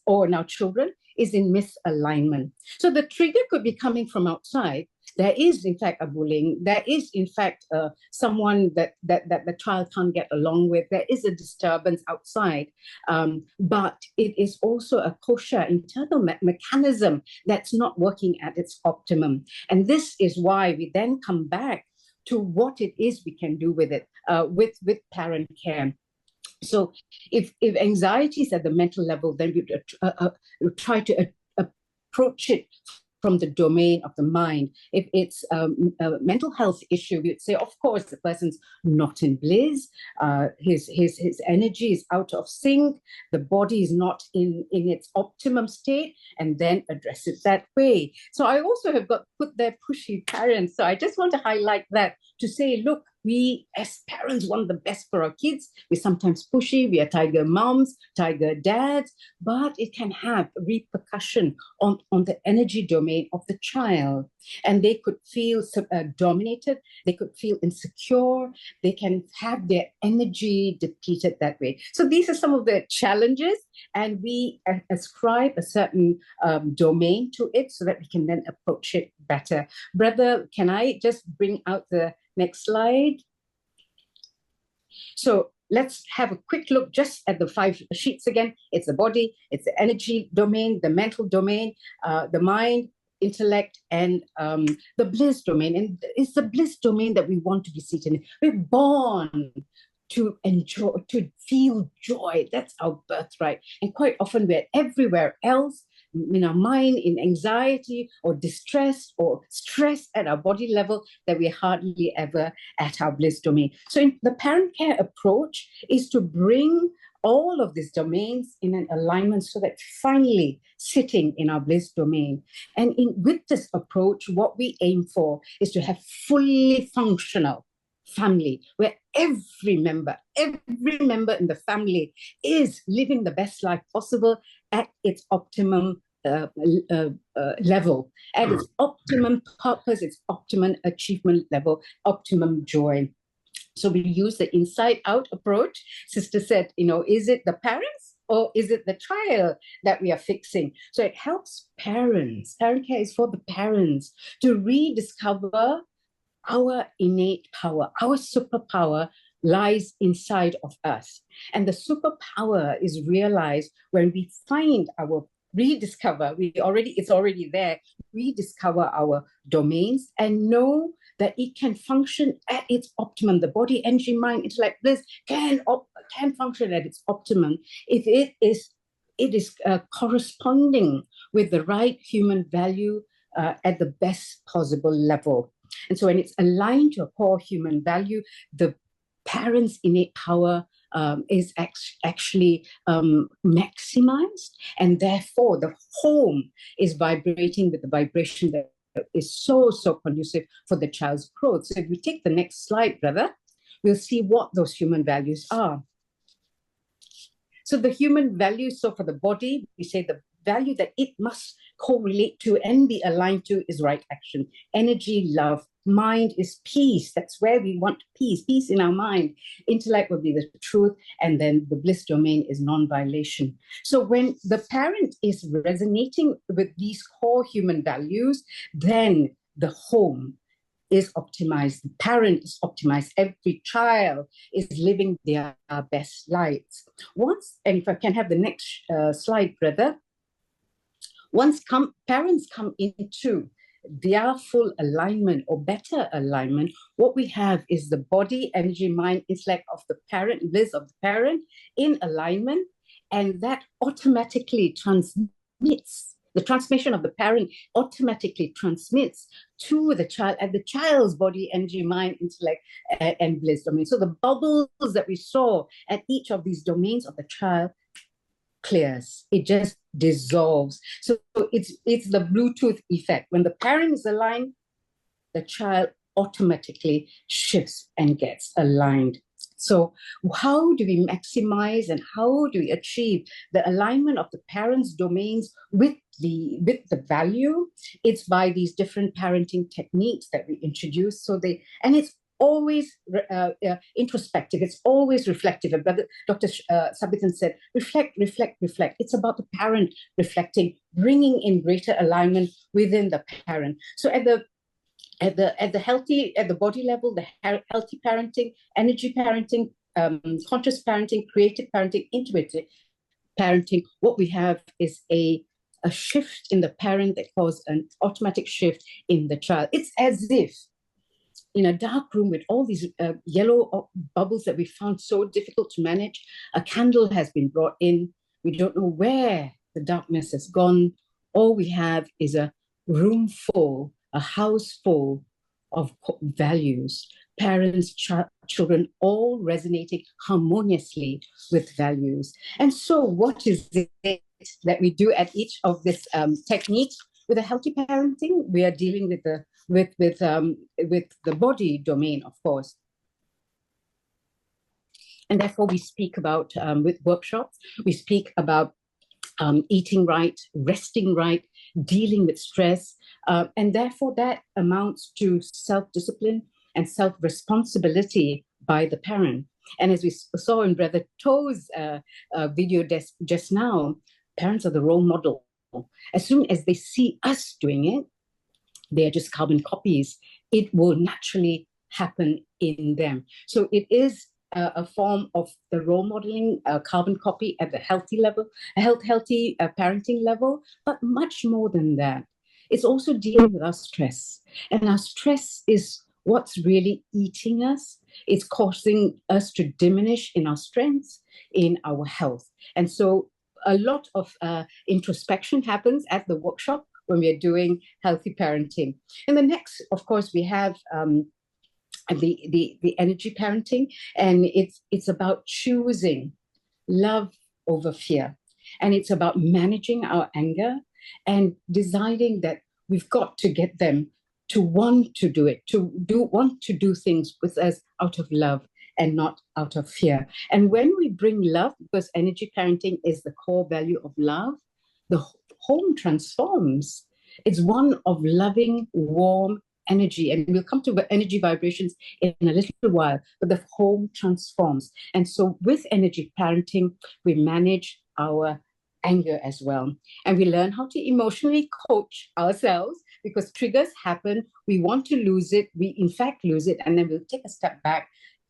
or in our children is in misalignment. So the trigger could be coming from outside. There is, in fact, a bullying. There is, in fact, someone that the child can't get along with. There is a disturbance outside. But it is also a kosher internal mechanism that's not working at its optimum. And this is why we then come back to what it is we can do with it, with ParentCare. So if anxiety is at the mental level, then we try to approach it from the domain of the mind. If it's a mental health issue, we would say, of course, the person's not in bliss, his energy is out of sync, the body is not in its optimum state, and then address it that way. So I also have put there pushy parents. So I just want to highlight that to say, look, we as parents want the best for our kids. We're sometimes pushy, we are tiger moms, tiger dads, but it can have repercussion on the energy domain of the child. And they could feel dominated, they could feel insecure, they can have their energy depleted that way. So these are some of the challenges, and we ascribe a certain domain to it so that we can then approach it better. Brother, can I just bring out the next slide? So let's have a quick look just at the 5 sheets again. It's the body, it's the energy domain, the mental domain, the mind, intellect, and the bliss domain. And it's the bliss domain that we want to be seated in. We're born to enjoy, to feel joy. That's our birthright. And quite often we're everywhere else, in our mind, in anxiety or distress or stress at our body level, that we're hardly ever at our bliss domain. So in the ParentCare approach is to bring all of these domains in an alignment so that finally sitting in our bliss domain. And with this approach, what we aim for is to have fully functional family, where every member in the family is living the best life possible at its optimum level, at its optimum purpose, its optimum achievement level, optimum joy. So we use the inside-out approach. Sister said, is it the parents or is it the child that we are fixing? So it helps parents. ParentCare is for the parents to rediscover our innate power. Our superpower lies inside of us. And the superpower is realized when we find it's already there, rediscover our domains and know that it can function at its optimum. The body, energy, mind, intellect, bliss can function at its optimum if it is corresponding with the right human value at the best possible level. And so when it's aligned to a core human value, the parent's innate power is actually maximized, and therefore the home is vibrating with the vibration that is so conducive for the child's growth. So if we take the next slide, brother, we'll see what those human values are. So the human values, so for the body, we say the value that it must correlate to and be aligned to is right action, energy, love. Mind is peace. That's where we want peace in our mind. Intellect will be the truth, and then the bliss domain is non-violation. So when the parent is resonating with these core human values, then the home is optimized, the parent is optimized, every child is living their best lives. And if I can have the next slide, brother. Once parents come into their full alignment or better alignment, what we have is the body, energy, mind, intellect of the parent, bliss of the parent in alignment, and that automatically transmits. The transmission of the parent automatically transmits to the child at the child's body, energy, mind, intellect, and bliss domain. So the bubbles that we saw at each of these domains of the child clears. It just dissolves. So it's the Bluetooth effect. When the parent is aligned, the child automatically shifts and gets aligned. So how do we maximize and how do we achieve the alignment of the parents' domains with the value? It's by these different parenting techniques that we introduce. And it's always introspective. It's always reflective. Dr. Sabbitan said, reflect. It's about the parent reflecting, bringing in greater alignment within the parent. So at the body level, the healthy parenting, energy parenting, conscious parenting, creative parenting, intuitive parenting, what we have is a shift in the parent that causes an automatic shift in the child. It's as if in a dark room with all these yellow bubbles that we found so difficult to manage, a candle has been brought in. We don't know where the darkness has gone. All we have is a room full, a house full of values, parents, children, all resonating harmoniously with values. And so what is it that we do at each of these techniques? With a healthy parenting, we are dealing with the body domain, of course. And therefore we speak about, with workshops, we speak about eating right, resting right, dealing with stress. And therefore that amounts to self-discipline and self-responsibility by the parent. And as we saw in Brother Toh's video just now, parents are the role model. As soon as they see us doing it, they are just carbon copies. It will naturally happen in them. So it is a form of the role modeling, carbon copy at the healthy level, healthy parenting level, but much more than that. It's also dealing with our stress. And our stress is what's really eating us. It's causing us to diminish in our strengths, in our health. And so a lot of introspection happens at the workshop when we are doing healthy parenting. And the next, of course, we have the energy parenting, and it's about choosing love over fear. And it's about managing our anger and deciding that we've got to get them to want to do it, want to do things with us out of love and not out of fear. And when we bring love, because energy parenting is the core value of love, the home transforms. It's one of loving, warm energy. And we'll come to energy vibrations in a little while, but the home transforms. And so with energy parenting, we manage our anger as well. And we learn how to emotionally coach ourselves, because triggers happen. We want to lose it. We in fact lose it. And then we'll take a step back,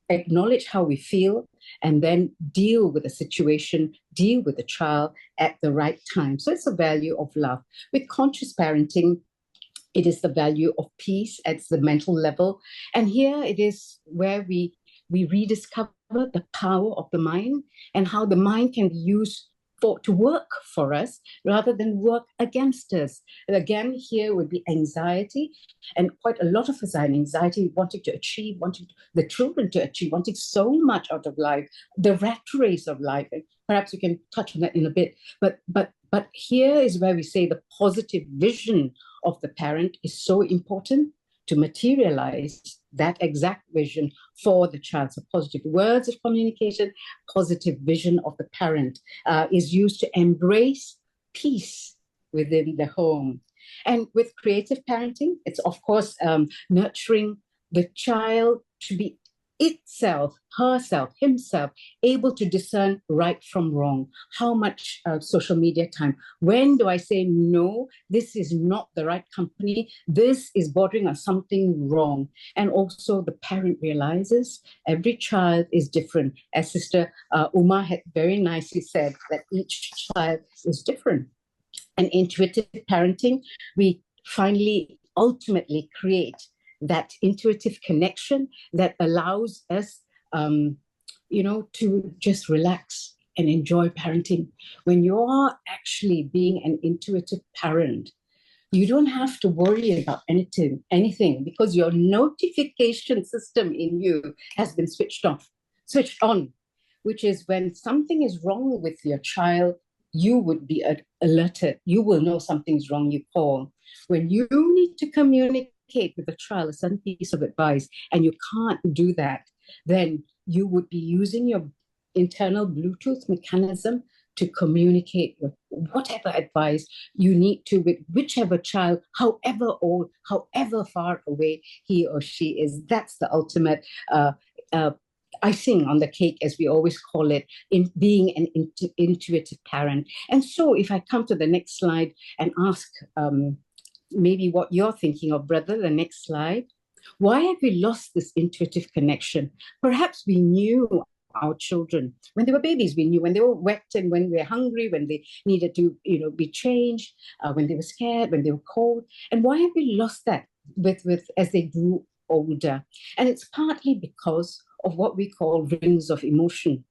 acknowledge how we feel, and then deal with the situation, deal with the child at the right time. So it's a value of love. With conscious parenting, it is the value of peace at the mental level. And here it is where we rediscover the power of the mind and how the mind can be used to work for us rather than work against us. And again, here would be anxiety, and quite a lot of us are in anxiety, wanting to achieve, wanting the children to achieve, wanting so much out of life, the rat race of life. And perhaps we can touch on that in a bit. But here is where we say the positive vision of the parent is so important to materialize that exact vision for the child. So positive words of communication, positive vision of the parent is used to embrace peace within the home. And with creative parenting, it's of course nurturing the child to be itself, herself, himself, able to discern right from wrong. How much social media time? When do I say, no, this is not the right company, this is bordering on something wrong? And also the parent realizes every child is different. As Sister Uma had very nicely said, that each child is different. And intuitive parenting, we finally ultimately create that intuitive connection that allows us, to just relax and enjoy parenting. When you're actually being an intuitive parent, you don't have to worry about anything, because your notification system in you has been switched on, which is when something is wrong with your child, you would be alerted. You will know something's wrong, you call. When you need to communicate with a child a certain piece of advice and you can't do that, then you would be using your internal Bluetooth mechanism to communicate with whatever advice you need to with whichever child, however old, however far away he or she is. That's the ultimate icing on the cake, as we always call it, in being an intuitive parent. And so if I come to the next slide and ask maybe what you're thinking of, brother, the next slide. Why have we lost this intuitive connection? Perhaps we knew our children when they were babies. We knew when they were wet and when they were hungry, when they needed to, be changed, when they were scared, when they were cold. And why have we lost that with as they grew older? And it's partly because of what we call rings of emotion,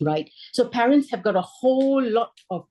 right? So parents have got a whole lot of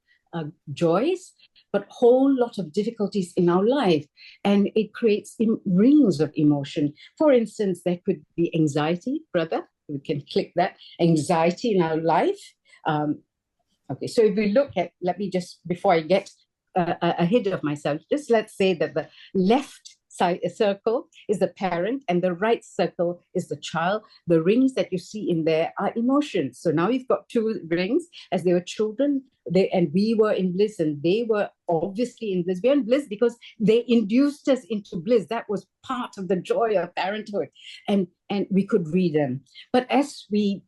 joys, but whole lot of difficulties in our life, and it creates rings of emotion. For instance, there could be anxiety, brother. We can click that, anxiety in our life. Okay, so if we look at, let me just, before I get ahead of myself, just let's say that the left side circle is the parent and the right circle is the child. The rings that you see in there are emotions. So now you've got two rings. As they were children, and we were in bliss, and they were obviously in bliss. We were in bliss because they induced us into bliss. That was part of the joy of parenthood, and we could read them. But as we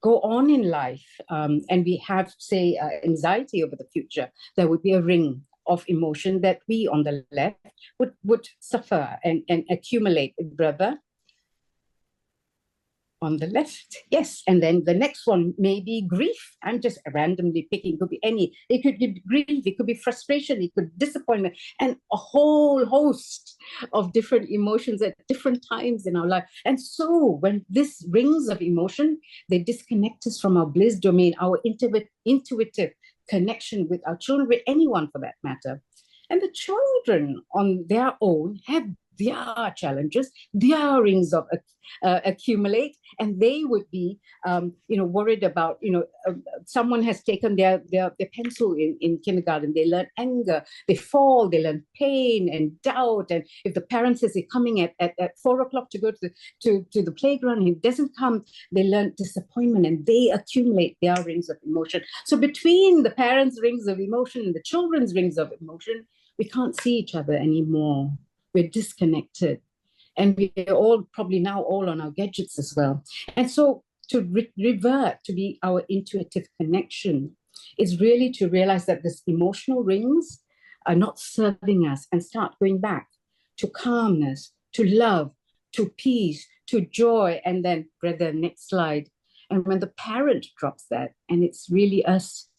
go on in life, and we have, say, anxiety over the future, there would be a ring of emotion that we on the left would suffer and accumulate, brother. On the left, yes. And then the next one may be grief. I'm just randomly picking, could be any. It could be grief, it could be frustration, it could be disappointment, and a whole host of different emotions at different times in our life. And so when this rings of emotion, they disconnect us from our bliss domain, our intuitive connection with our children, with anyone for that matter. And the children on their own have their challenges, their rings of accumulate, and they would be, worried about, someone has taken their pencil in kindergarten. They learn anger, they fall, they learn pain and doubt. And if the parent says they're coming at 4 o'clock to go to the playground and he doesn't come, they learn disappointment and they accumulate their rings of emotion. So between the parents' rings of emotion and the children's rings of emotion, we can't see each other anymore. We're disconnected. And we're all probably now all on our gadgets as well. And so to revert to be our intuitive connection is really to realize that these emotional rings are not serving us and start going back to calmness, to love, to peace, to joy. And then, brother, next slide. And when the parent drops that, and it's really us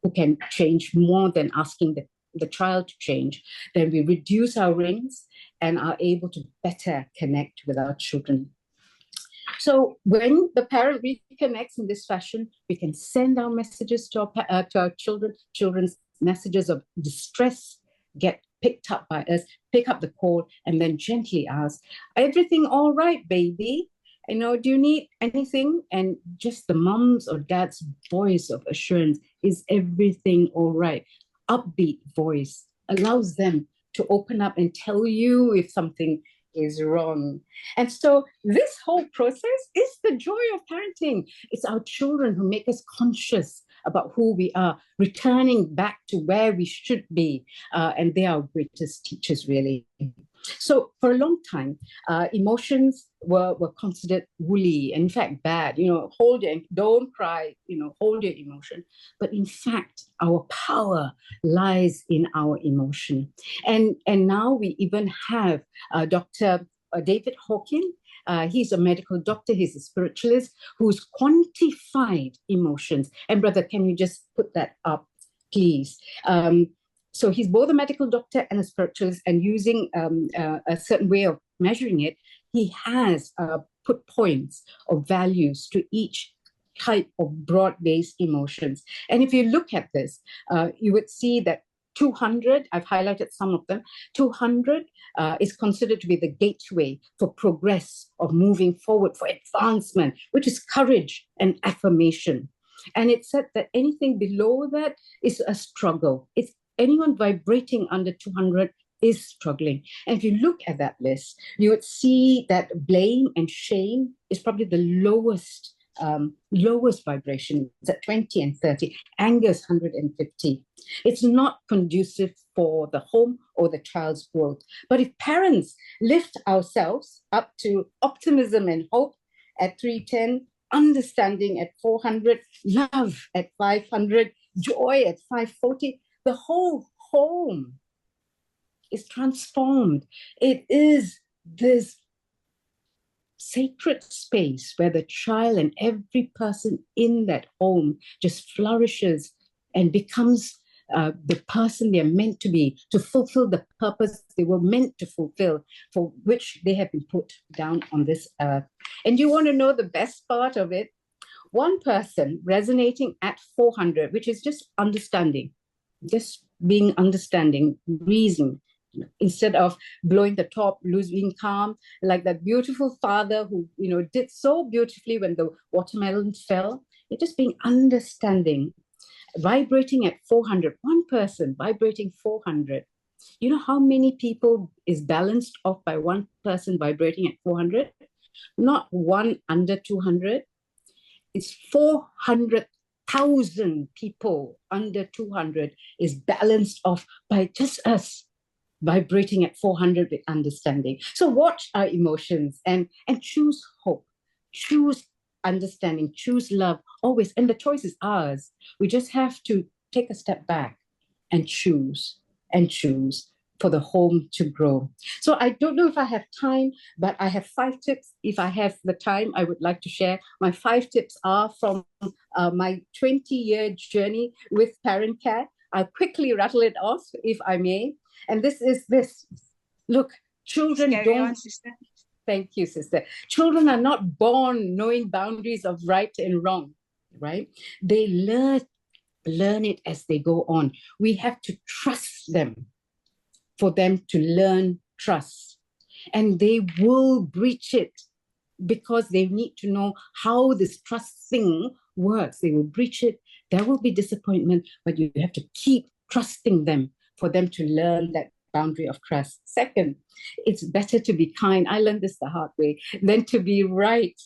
who can change more than asking the child to change, then we reduce our rings and are able to better connect with our children. So when the parent reconnects in this fashion, we can send our messages to our children. Children's messages of distress get picked up by us, pick up the call, and then gently ask, everything all right, baby? Do you need anything? And just the mom's or dad's voice of assurance, is everything all right? Upbeat voice allows them to open up and tell you if something is wrong. And so this whole process is the joy of parenting. It's our children who make us conscious about who we are, returning back to where we should be. And they are our greatest teachers, really. So for a long time, emotions were considered woolly, in fact, bad. Don't cry, hold your emotion. But in fact, our power lies in our emotion. And now we even have Dr. David Hawkins. He's a medical doctor, he's a spiritualist who's quantified emotions. And brother, can you just put that up, please? So he's both a medical doctor and a spiritualist, and using a certain way of measuring it, he has put points or values to each type of broad-based emotions. And if you look at this, you would see that 200, I've highlighted some of them, 200 is considered to be the gateway for progress, of moving forward, for advancement, which is courage and affirmation. And it said that anything below that is a struggle. It's anyone vibrating under 200 is struggling. And if you look at that list, you would see that blame and shame is probably the lowest vibration. It's at 20 and 30. Anger is 150. It's not conducive for the home or the child's growth. But if parents lift ourselves up to optimism and hope at 310, understanding at 400, love at 500, joy at 540, the whole home is transformed. It is this sacred space where the child and every person in that home just flourishes and becomes the person they're meant to be, to fulfill the purpose they were meant to fulfill, for which they have been put down on this earth. And you want to know the best part of it? One person resonating at 400, which is just understanding, just being understanding, reason, instead of blowing the top, losing calm, like that beautiful father who did so beautifully when the watermelon fell. It just being understanding, vibrating at 400. One person vibrating 400. You know how many people is balanced off by one person vibrating at 400? Not one under 200. It's 400,000 people under 200 is balanced off by just us vibrating at 400 with understanding. So watch our emotions and choose hope, choose understanding, choose love always. And the choice is ours. We just have to take a step back and choose for the home to grow. So I don't know if I have time, but I have 5 tips. If I have the time, I would like to share. My 5 tips are from my 20-year journey with ParentCare. I'll quickly rattle it off, if I may. And this is this. Look, children Carry don't... on, sister. Thank you, sister. Children are not born knowing boundaries of right and wrong, right? They learn it as they go on. We have to trust them for them to learn trust. and they will breach it because they need to know how this trust thing works. They will breach it. There will be disappointment, but you have to keep trusting them for them to learn that boundary of trust. Second, it's better to be kind. I learned this the hard way than to be right.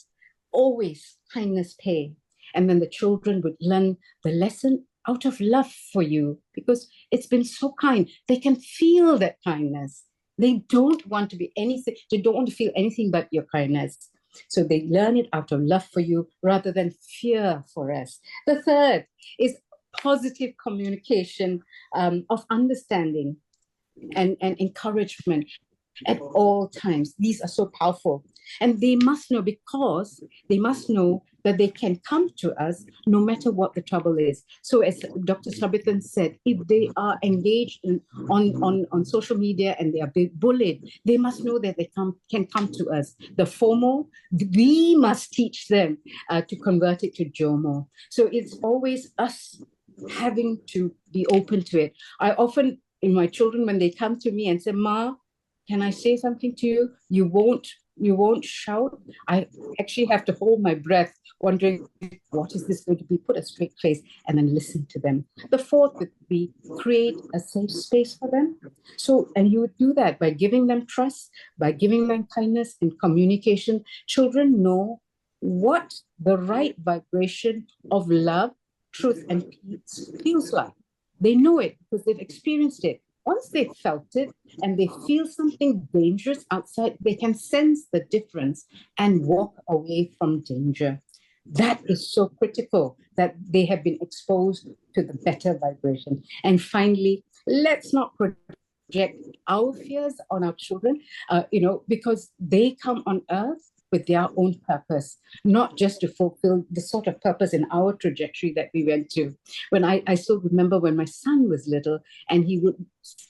Always kindness pay. And then the children would learn the lesson out of love for you because it's been so kind. They can feel that kindness. They don't want to be anything. They don't want to feel anything but your kindness. So they learn it out of love for you rather than fear for us. The third is positive communication of understanding and encouragement at all times. These are so powerful. And they must know, because they must know that they can come to us no matter what the trouble is. So as Dr. Sabbitan said, if they are engaged on social media and they are being bullied, they must know that they can come to us. The FOMO, we must teach them to convert it to JOMO. So it's always us having to be open to it. I often, in my children, when they come to me and say, "Ma, can I say something to you? You won't shout." I actually have to hold my breath, wondering, what is this going to be? Put a straight face and then listen to them. The fourth would be create a safe space for them. So, and you would do that by giving them trust, by giving them kindness and communication. Children know what the right vibration of love, truth, and peace feels like. They know it because they've experienced it. Once they've felt it and they feel something dangerous outside, they can sense the difference and walk away from danger. That is so critical, that they have been exposed to the better vibration. And finally, let's not project our fears on our children, because they come on earth with their own purpose, not just to fulfill the sort of purpose in our trajectory that we went to. When I still remember when my son was little, and he would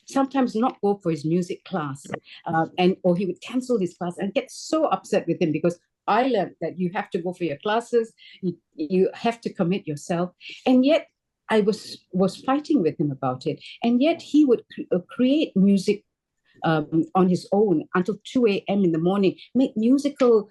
sometimes not go for his music class, or he would cancel his class and get so upset with him, because I learned that you have to go for your classes, you have to commit yourself. And yet I was fighting with him about it. And yet he would create music on his own until 2 a.m. in the morning, make musical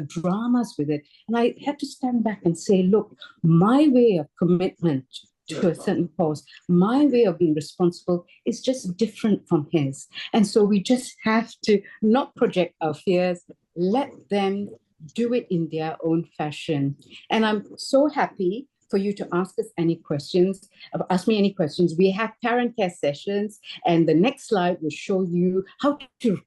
dramas with it. And I had to stand back and say, look, my way of commitment to a certain cause, my way of being responsible is just different from his. And so we just have to not project our fears, let them do it in their own fashion. And I'm so happy for you to ask us any questions, ask me any questions. We have ParentCare sessions, and the next slide will show you how to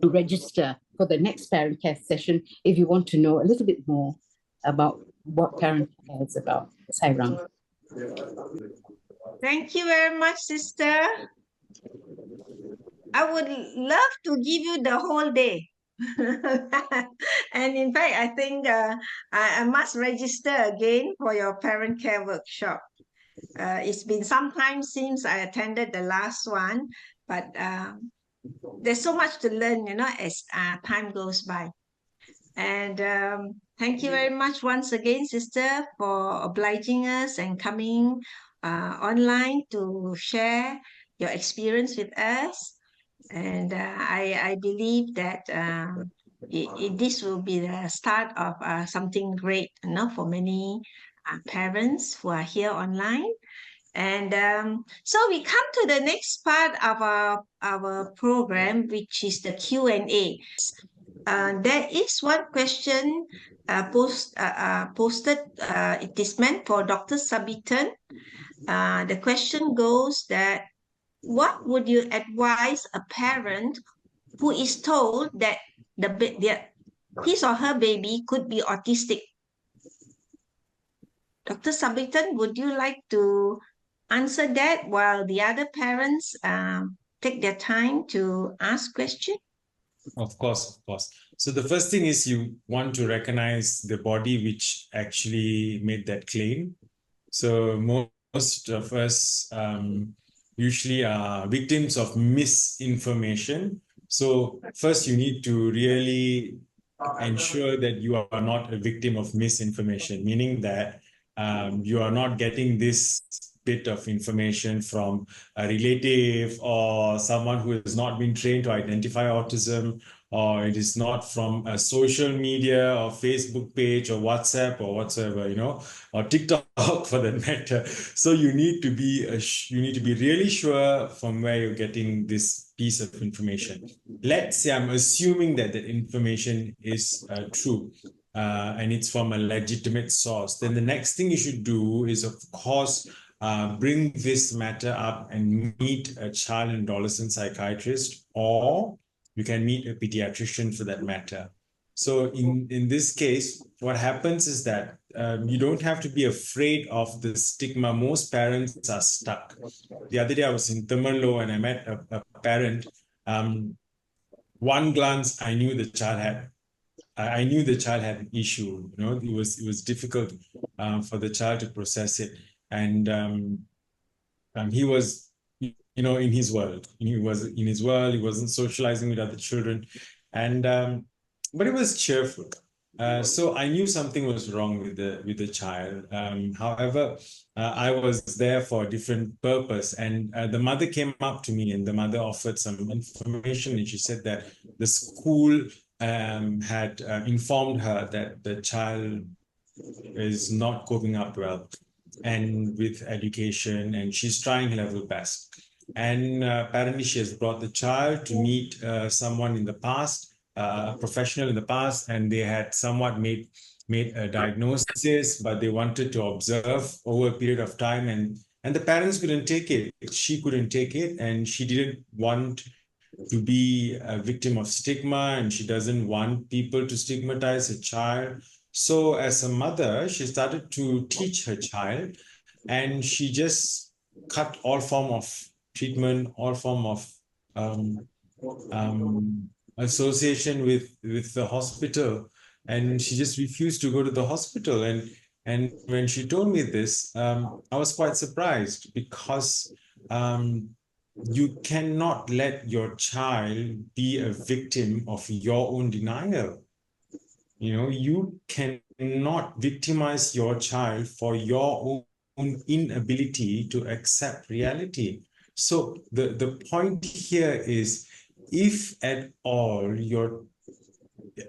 register for the next ParentCare session if you want to know a little bit more about what ParentCare is about. Sairang. Thank you very much, sister. I would love to give you the whole day. And in fact, I think I must register again for your ParentCare workshop. It's been some time since I attended the last one, but there's so much to learn, as time goes by. And thank you very much once again, sister, for obliging us and coming online to share your experience with us. And I believe that this will be the start of something great, for many parents who are here online. And so we come to the next part of our program, which is the Q&A. There is one question posted. It is meant for Dr. Sabbitan. The question goes that, what would you advise a parent who is told that his or her baby could be autistic? Dr. Sabbitan, would you like to answer that while the other parents take their time to ask questions? Of course. So the first thing is you want to recognize the body which actually made that claim. So most of us usually are victims of misinformation. So first you need to really ensure that you are not a victim of misinformation, meaning that you are not getting this bit of information from a relative or someone who has not been trained to identify autism, or it is not from a social media or Facebook page or WhatsApp or whatsoever, you know, or TikTok for that matter. So you need to be really sure from where you're getting this piece of information. Let's say I'm assuming that the information is true. And it's from a legitimate source, then the next thing you should do is, of course, bring this matter up and meet a child and adolescent psychiatrist, or you can meet a pediatrician for that matter. So in this case, what happens is that you don't have to be afraid of the stigma. Most parents are stuck. The other day I was in Temerloh and I met a parent. One glance, I knew the child had an issue. You know, it was difficult for the child to process it, and he was, you know, in his world. He was in his world. He wasn't socializing with other children, and but it was cheerful. So I knew something was wrong with the child. However, I was there for a different purpose, and the mother came up to me, and the mother offered some information, and she said that the school had informed her that the child is not coping up well and with education, and she's trying her level best. And apparently she has brought the child to meet someone in the past, a professional in the past, and they had somewhat made a diagnosis, but they wanted to observe over a period of time, and the parents couldn't take it. She couldn't take it, and she didn't want to be a victim of stigma, and she doesn't want people to stigmatize her child. So as a mother, she started to teach her child, and she just cut all form of treatment, all form of association with the hospital, and she just refused to go to the hospital. And when she told me this, I was quite surprised, because you cannot let your child be a victim of your own denial. You know, you cannot victimize your child for your own inability to accept reality. So the point here is, if at all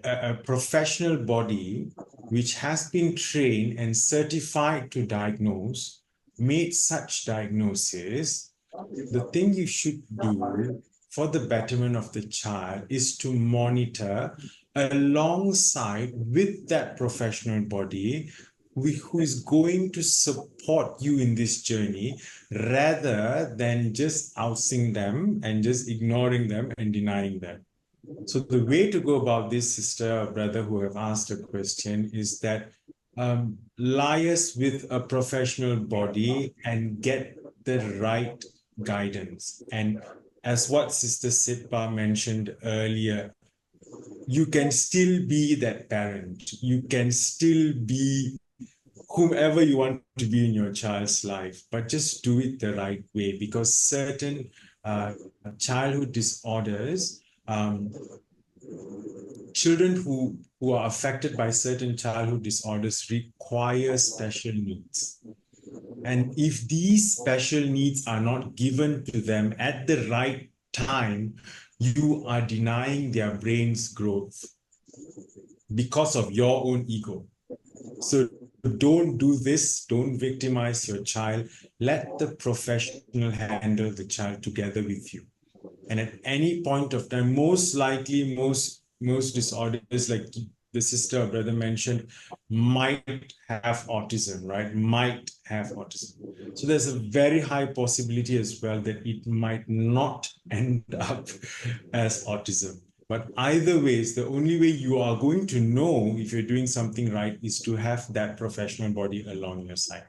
a professional body which has been trained and certified to diagnose made such diagnosis, the thing you should do for the betterment of the child is to monitor alongside with that professional body who is going to support you in this journey, rather than just ousting them and just ignoring them and denying them. So the way to go about this, sister or brother who have asked a question, is that liaise with a professional body and get the right guidance. And as what Sister Sitpah mentioned earlier, you can still be that parent. You can still be whomever you want to be in your child's life, but just do it the right way, because certain childhood disorders, children who are affected by certain childhood disorders require special needs. And if these special needs are not given to them at the right time, you are denying their brain's growth because of your own ego. So don't do this. Don't victimize your child. Let the professional handle the child together with you. And at any point of time, most likely, most disorders, like the sister or brother mentioned, might have autism, right? Might have autism. So there's a very high possibility as well that it might not end up as autism. But either ways, the only way you are going to know if you're doing something right is to have that professional body along your side.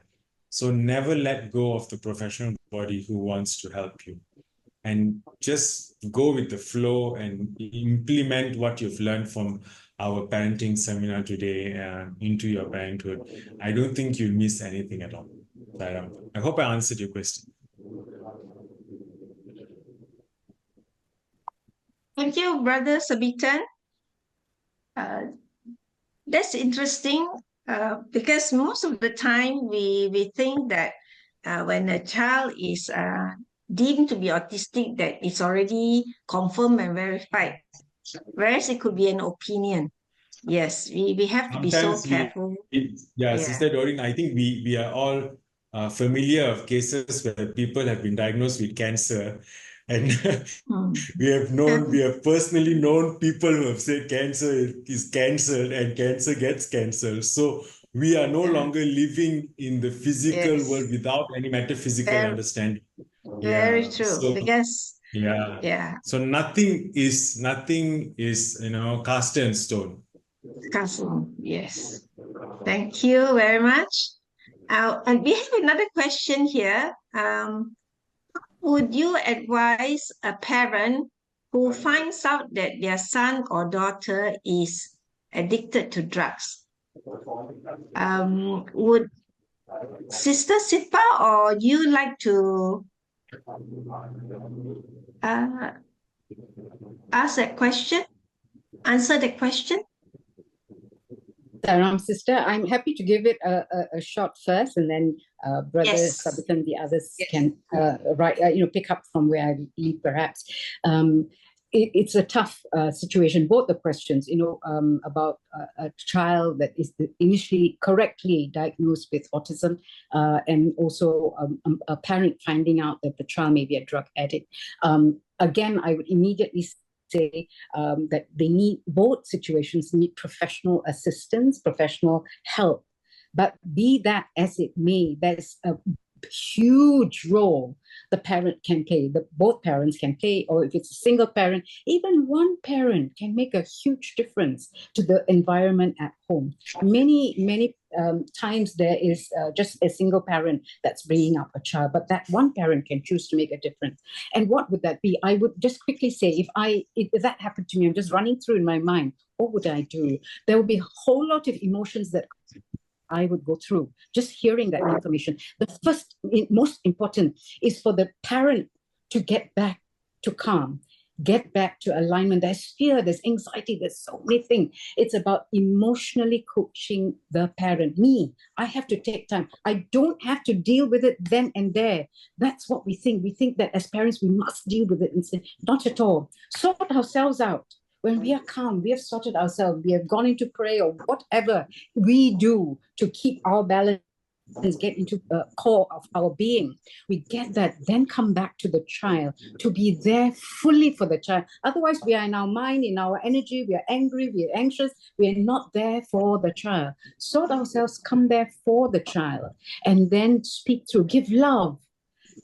So never let go of the professional body who wants to help you. And just go with the flow and implement what you've learned from our parenting seminar today into your parenthood. I don't think you'll miss anything at all. I hope I answered your question. Thank you, Brother Sabbitan. That's interesting because most of the time we think that when a child is deemed to be autistic, that it's already confirmed and verified. whereas it could be an opinion. Yes, we have to be so Sometimes careful. yeah, Sister Doreen, I think we are all familiar of cases where people have been diagnosed with cancer, and we have personally known people who have said cancer is cancelled and cancer gets cancelled. So we are no longer living in the physical world without any metaphysical understanding. Very true. So, Because so nothing is cast in stone. Castle, yes. Thank you very much. And we have another question here. Would you advise a parent who finds out that their son or daughter is addicted to drugs? Would Sister Sitpah or you like to ask that question? Answer the question? Sister, I'm happy to give it a shot first, and then Brother Sabbitan, the others can pick up from where I leave, perhaps. It's a tough situation. Both the questions, about a child that is initially correctly diagnosed with autism, and also a parent finding out that the child may be a drug addict. Again, I would immediately say that both situations need professional assistance, professional help. But be that as it may, there's a huge role the parent can play, both parents can play, or if it's a single parent, even one parent can make a huge difference to the environment at home. Many times there is just a single parent that's bringing up a child, but that one parent can choose to make a difference. And what would that be? I would just quickly say, if that happened to me, I'm just running through in my mind, what would I do? There would be a whole lot of emotions that I would go through just hearing that information. The first, most important is for the parent to get back to calm, get back to alignment. There's fear, there's anxiety, there's so many things. It's about emotionally coaching the parent. I have to take time. I don't have to deal with it then and there. That's what we think. We think that as parents, we must deal with it and say, not at all. Sort ourselves out. When we are calm, we have sorted ourselves, we have gone into prayer, or whatever we do to keep our balance, get into the core of our being. We get that, then come back to the child, to be there fully for the child. Otherwise, we are in our mind, in our energy, we are angry, we are anxious, we are not there for the child. Sort ourselves, come there for the child, and then speak through, give love,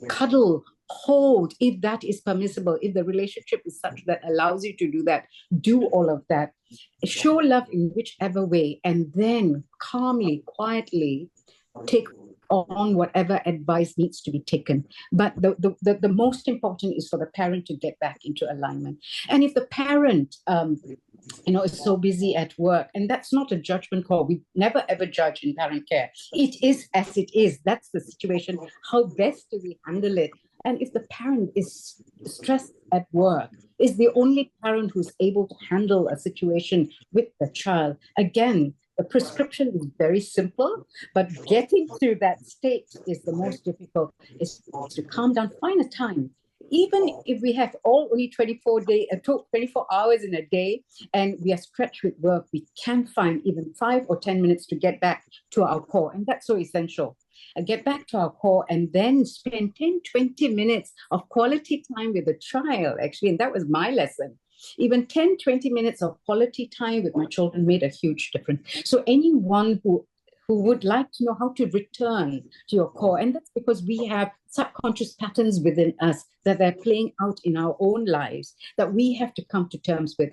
cuddle, hold, if that is permissible, if the relationship is such that allows you to do that, do all of that. Show love in whichever way, and then calmly, quietly take on whatever advice needs to be taken. But the most important is for the parent to get back into alignment. And if the parent is so busy at work, and that's not a judgment call. We never ever judge in parent care. It is as it is. That's the situation. How best do we handle it? And if the parent is stressed at work, is the only parent who's able to handle a situation with the child, again, the prescription is very simple, but getting through that state is the most difficult, is to calm down, find a time. Even if we have only 24 hours in a day and we are stretched with work, we can find even 5 or 10 minutes to get back to our core. And that's so essential. Get back to our core and then spend 10-20 minutes of quality time with the child, actually. And that was my lesson. Even 10-20 minutes of quality time with my children made a huge difference. So anyone who would like to know how to return to your core, and that's because we have subconscious patterns within us that they're playing out in our own lives that we have to come to terms with.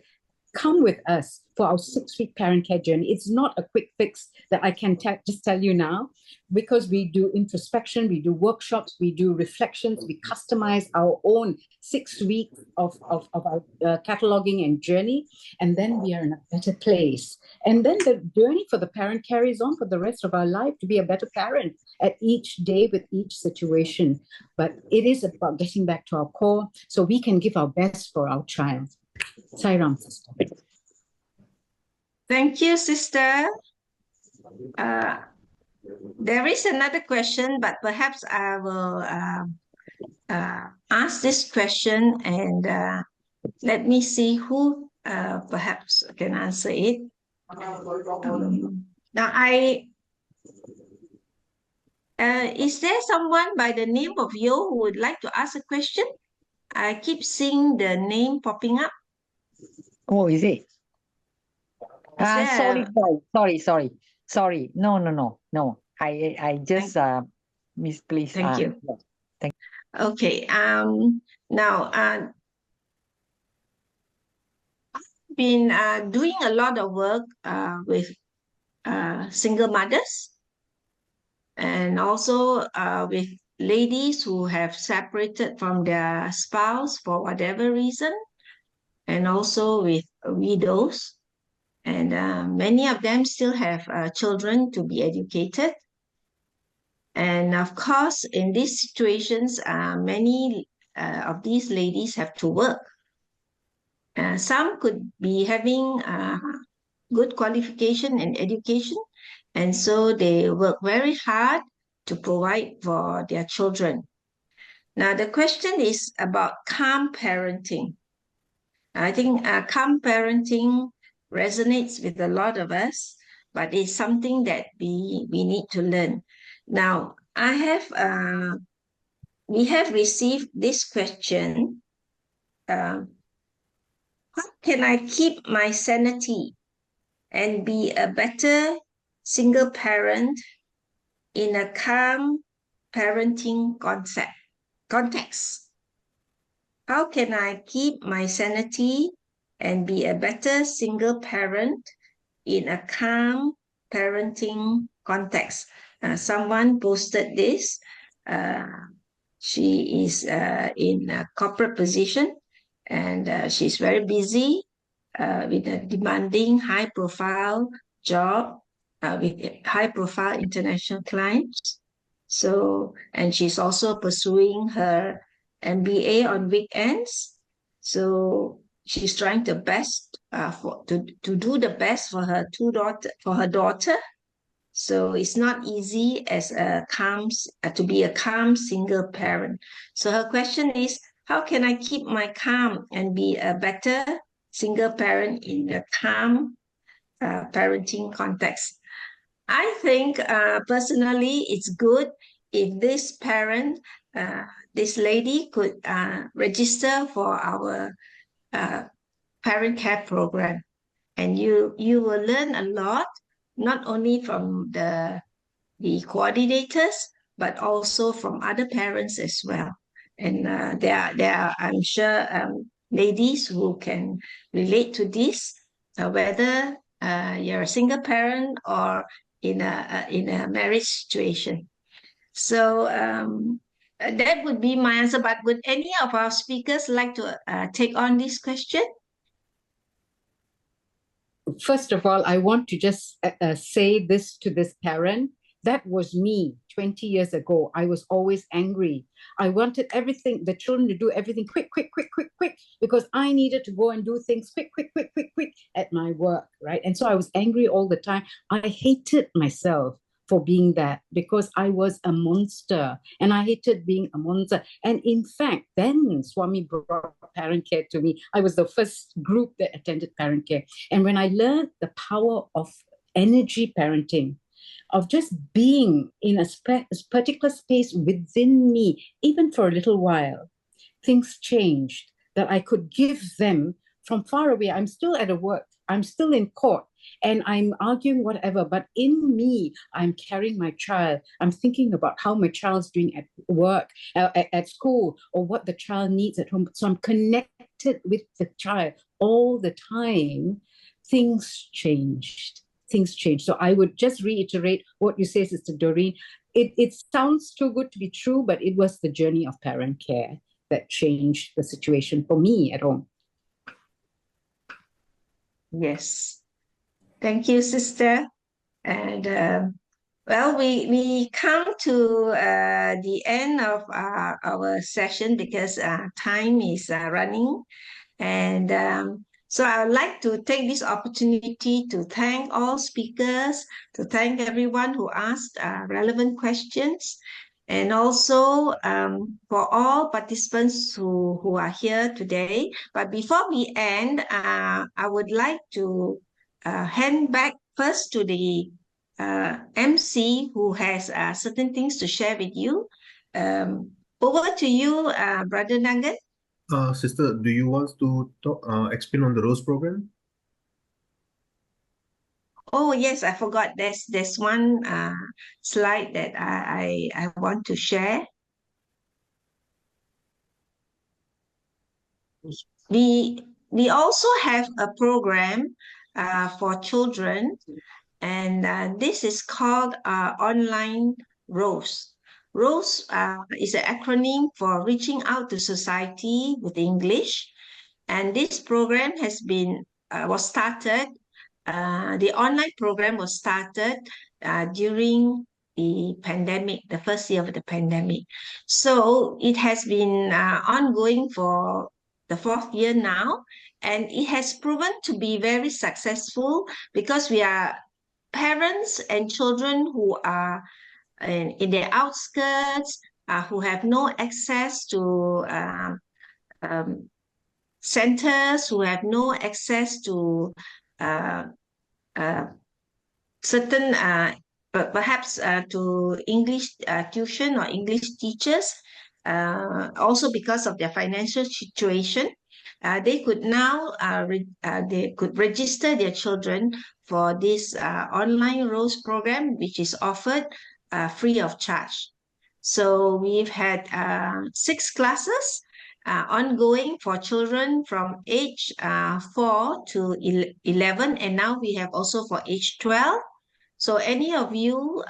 Come with us for our 6-week parent care journey. It's not a quick fix that I can just tell you now, because we do introspection, we do workshops, we do reflections, we customize our own 6 weeks of our cataloging and journey, and then we are in a better place. And then the journey for the parent carries on for the rest of our life to be a better parent at each day with each situation. But it is about getting back to our core so we can give our best for our child. Sairam, sister. Thank you, sister. There is another question, but perhaps I will ask this question, and let me see who perhaps can answer it. Now, is there someone by the name of Yo who would like to ask a question? I keep seeing the name popping up. Oh, is it? there Sorry. No. I just misplaced. Thank you. Yeah. Thank you. Okay. Now, I've been doing a lot of work with single mothers, and also with ladies who have separated from their spouse for whatever reason, and also with widows. And many of them still have children to be educated. And of course, in these situations, many of these ladies have to work. Some could be having good qualification and education, and so they work very hard to provide for their children. Now, the question is about calm parenting. I think calm parenting resonates with a lot of us, but it's something that we need to learn. Now, we have received this question. How can I keep my sanity and be a better single parent in a calm parenting context? How can I keep my sanity and be a better single parent in a calm parenting context? Someone posted this. She is in a corporate position, and she's very busy with a demanding, high-profile job with high-profile international clients. So, and she's also pursuing her MBA on weekends. So she's trying the best to do the best for her daughter. So it's not easy as to be a calm single parent. So her question is, how can I keep my calm and be a better single parent in a calm parenting context? I think personally, it's good if this parent, this lady could register for our ParentCare program. And you will learn a lot, not only from the coordinators, but also from other parents as well. And there are, I'm sure, ladies who can relate to this, whether you're a single parent or in a marriage situation. So that would be my answer. But would any of our speakers like to take on this question? First of all, I want to just say this to this parent. That was me 20 years ago. I was always angry. I wanted everything, the children to do everything quick, because I needed to go and do things quick at my work, right? And so I was angry all the time. I hated myself for being that, because I was a monster and I hated being a monster. And in fact, then Swami brought ParentCare to me. I was the first group that attended ParentCare. And when I learned the power of energy parenting, of just being in a particular space within me, even for a little while, things changed, that I could give them from far away. I'm still at a work, I'm still in court, and I'm arguing whatever, but in me, I'm carrying my child. I'm thinking about how my child's doing at work, at school, or what the child needs at home. So I'm connected with the child all the time. Things changed. So I would just reiterate what you say, Sister Doreen. It sounds too good to be true, but it was the journey of ParentCare that changed the situation for me at home. Yes. Thank you, Sister. And well, we come to the end of our session, because time is running. And so I would like to take this opportunity to thank all speakers, to thank everyone who asked relevant questions. and also for all participants who are here today. But before we end, I would like to hand back first to the MC who has certain things to share with you. Over to you, Brother Nagen. Sister, do you want to explain on the Rose program? Oh yes, I forgot. There's one slide that I want to share. We also have a program for children, and this is called Online Rose. Rose is an acronym for Reaching Out to Society with English, and this program was started. The online program was started during the pandemic, the first year of the pandemic. So it has been ongoing for the 4th year now, and it has proven to be very successful because we are parents and children who are in the outskirts, who have no access to centers, who have no access to certain, perhaps to English tuition or English teachers, also because of their financial situation. They could now they could register their children for this online Rose program, which is offered free of charge. So we've had 6 classes ongoing for children from age 4 to 11, and now we have also for age 12. So any of you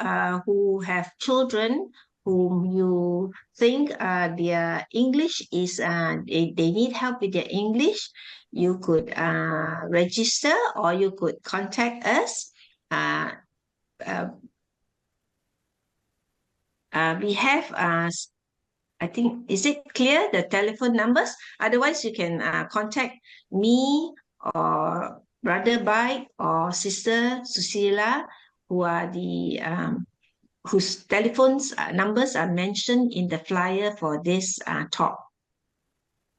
who have children whom you think their English is, they need help with their English, you could register or you could contact us. We have I think, is it clear, the telephone numbers? Otherwise, you can contact me or Brother Baik or Sister Susila, who are the whose telephones numbers are mentioned in the flyer for this talk.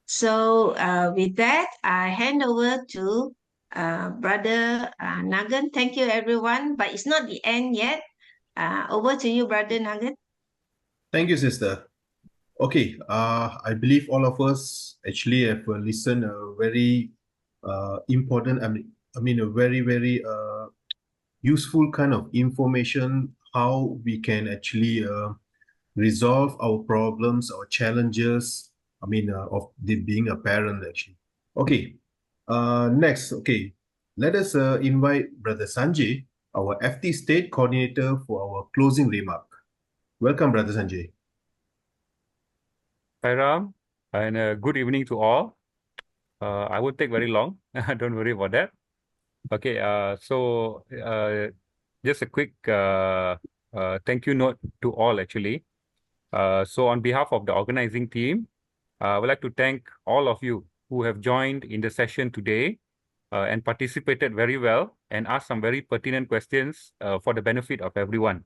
So with that, I hand over to Brother Nagen. Thank you, everyone. But it's not the end yet. Over to you, Brother Nagen. Thank you, Sister. Okay, I believe all of us actually have listened a very important, I mean a very, very useful kind of information, how we can actually resolve our problems, our challenges, I mean, of being a parent actually. Okay, next, okay, let us invite Brother Sanjay, our FT State Coordinator, for our closing remark. Welcome, Brother Sanjay. Hi Ram, and good evening to all. I won't take very long. Don't worry about that. Okay. So just a quick thank you note to all actually. So on behalf of the organizing team, I would like to thank all of you who have joined in the session today and participated very well and asked some very pertinent questions for the benefit of everyone.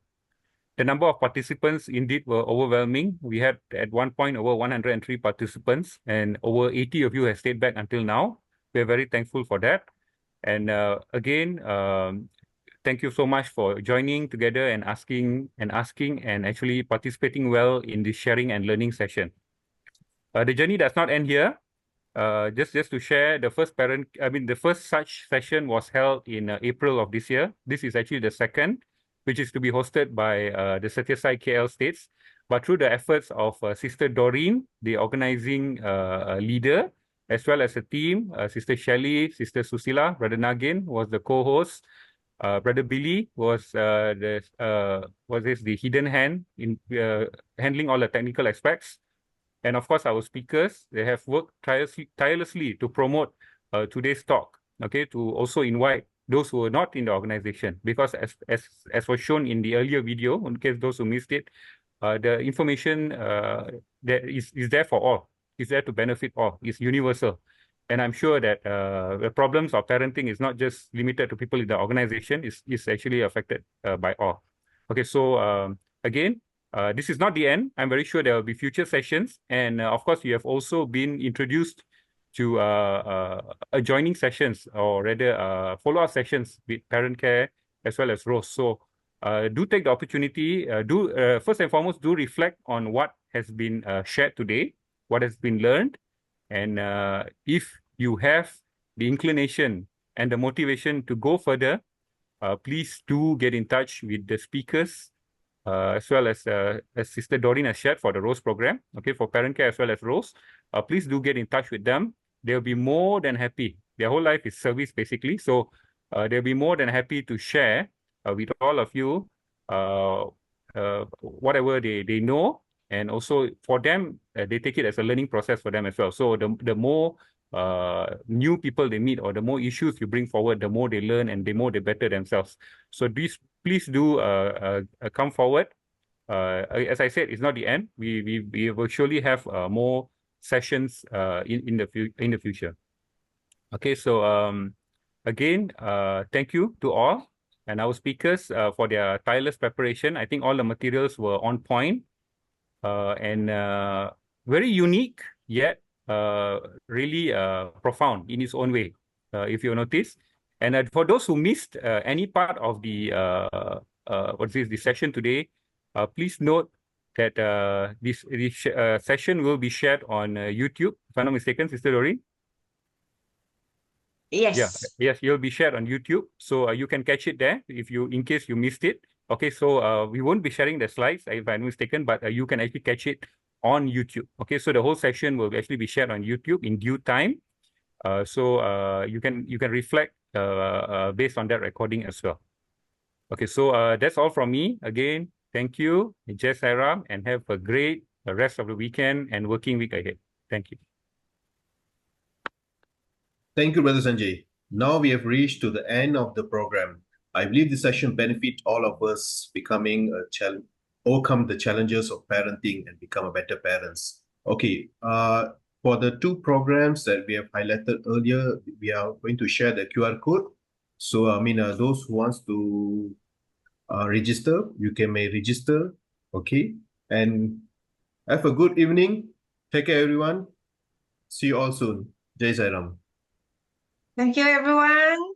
The number of participants indeed were overwhelming. We had at one point over 103 participants, and over 80 of you have stayed back until now. We're very thankful for that. And again, thank you so much for joining together and asking and actually participating well in this sharing and learning session. The journey does not end here. Just to share, the first such session was held in April of this year. This is actually the second, which is to be hosted by the Satyasai KL states. But through the efforts of Sister Doreen, the organizing leader, as well as a team, Sister Shelley, Sister Susila, Brother Nagen was the co-host, Brother Billy was the hidden hand in handling all the technical aspects. And of course, our speakers, they have worked tirelessly to promote today's talk, okay, to also invite those who are not in the organization, because as was shown in the earlier video, in case those who missed it, the information that is there for all. It's there to benefit all. It's universal. And I'm sure that the problems of parenting is not just limited to people in the organization, it's actually affected by all. Okay, so again, This is not the end. I'm very sure there will be future sessions. And of course, you have also been introduced to adjoining sessions, or rather follow-up sessions with ParentCare as well as ROSE. So do take the opportunity, first and foremost, do reflect on what has been shared today, what has been learned. And if you have the inclination and the motivation to go further, please do get in touch with the speakers, as well as Sister Doreen has shared for the ROSE program, okay, for ParentCare as well as ROSE. Please do get in touch with them. They'll be more than happy. Their whole life is service, basically. So they'll be more than happy to share with all of you whatever they know. And also for them, they take it as a learning process for them as well. So the more new people they meet, or the more issues you bring forward, the more they learn and the more they better themselves. So please do come forward. As I said, it's not the end. We will surely have more sessions in the future. Okay, so again, thank you to all and our speakers for their tireless preparation. I think all the materials were on point and very unique, yet really profound in its own way, if you notice. And for those who missed any part of the the session today, please note that this session will be shared on YouTube, if I'm not mistaken, Sister Doreen. Yes. Yes, you'll be shared on YouTube, so you can catch it there in case you missed it. Okay, so we won't be sharing the slides, if I'm not mistaken, but you can actually catch it on YouTube. Okay, so the whole session will actually be shared on YouTube in due time. So you can reflect based on that recording as well. Okay, so that's all from me. Again, thank you, Jai Sairam, and have a great rest of the weekend and working week ahead. Thank you. Thank you, Brother Sanjay. Now we have reached to the end of the program. I believe this session benefit all of us becoming overcome the challenges of parenting and become a better parents. Okay, for the two programs that we have highlighted earlier, we are going to share the QR code. So, those who wants to register, you may register. Okay, and have a good evening. Take care, everyone. See you all soon. Jai Sai Ram. Thank you, everyone.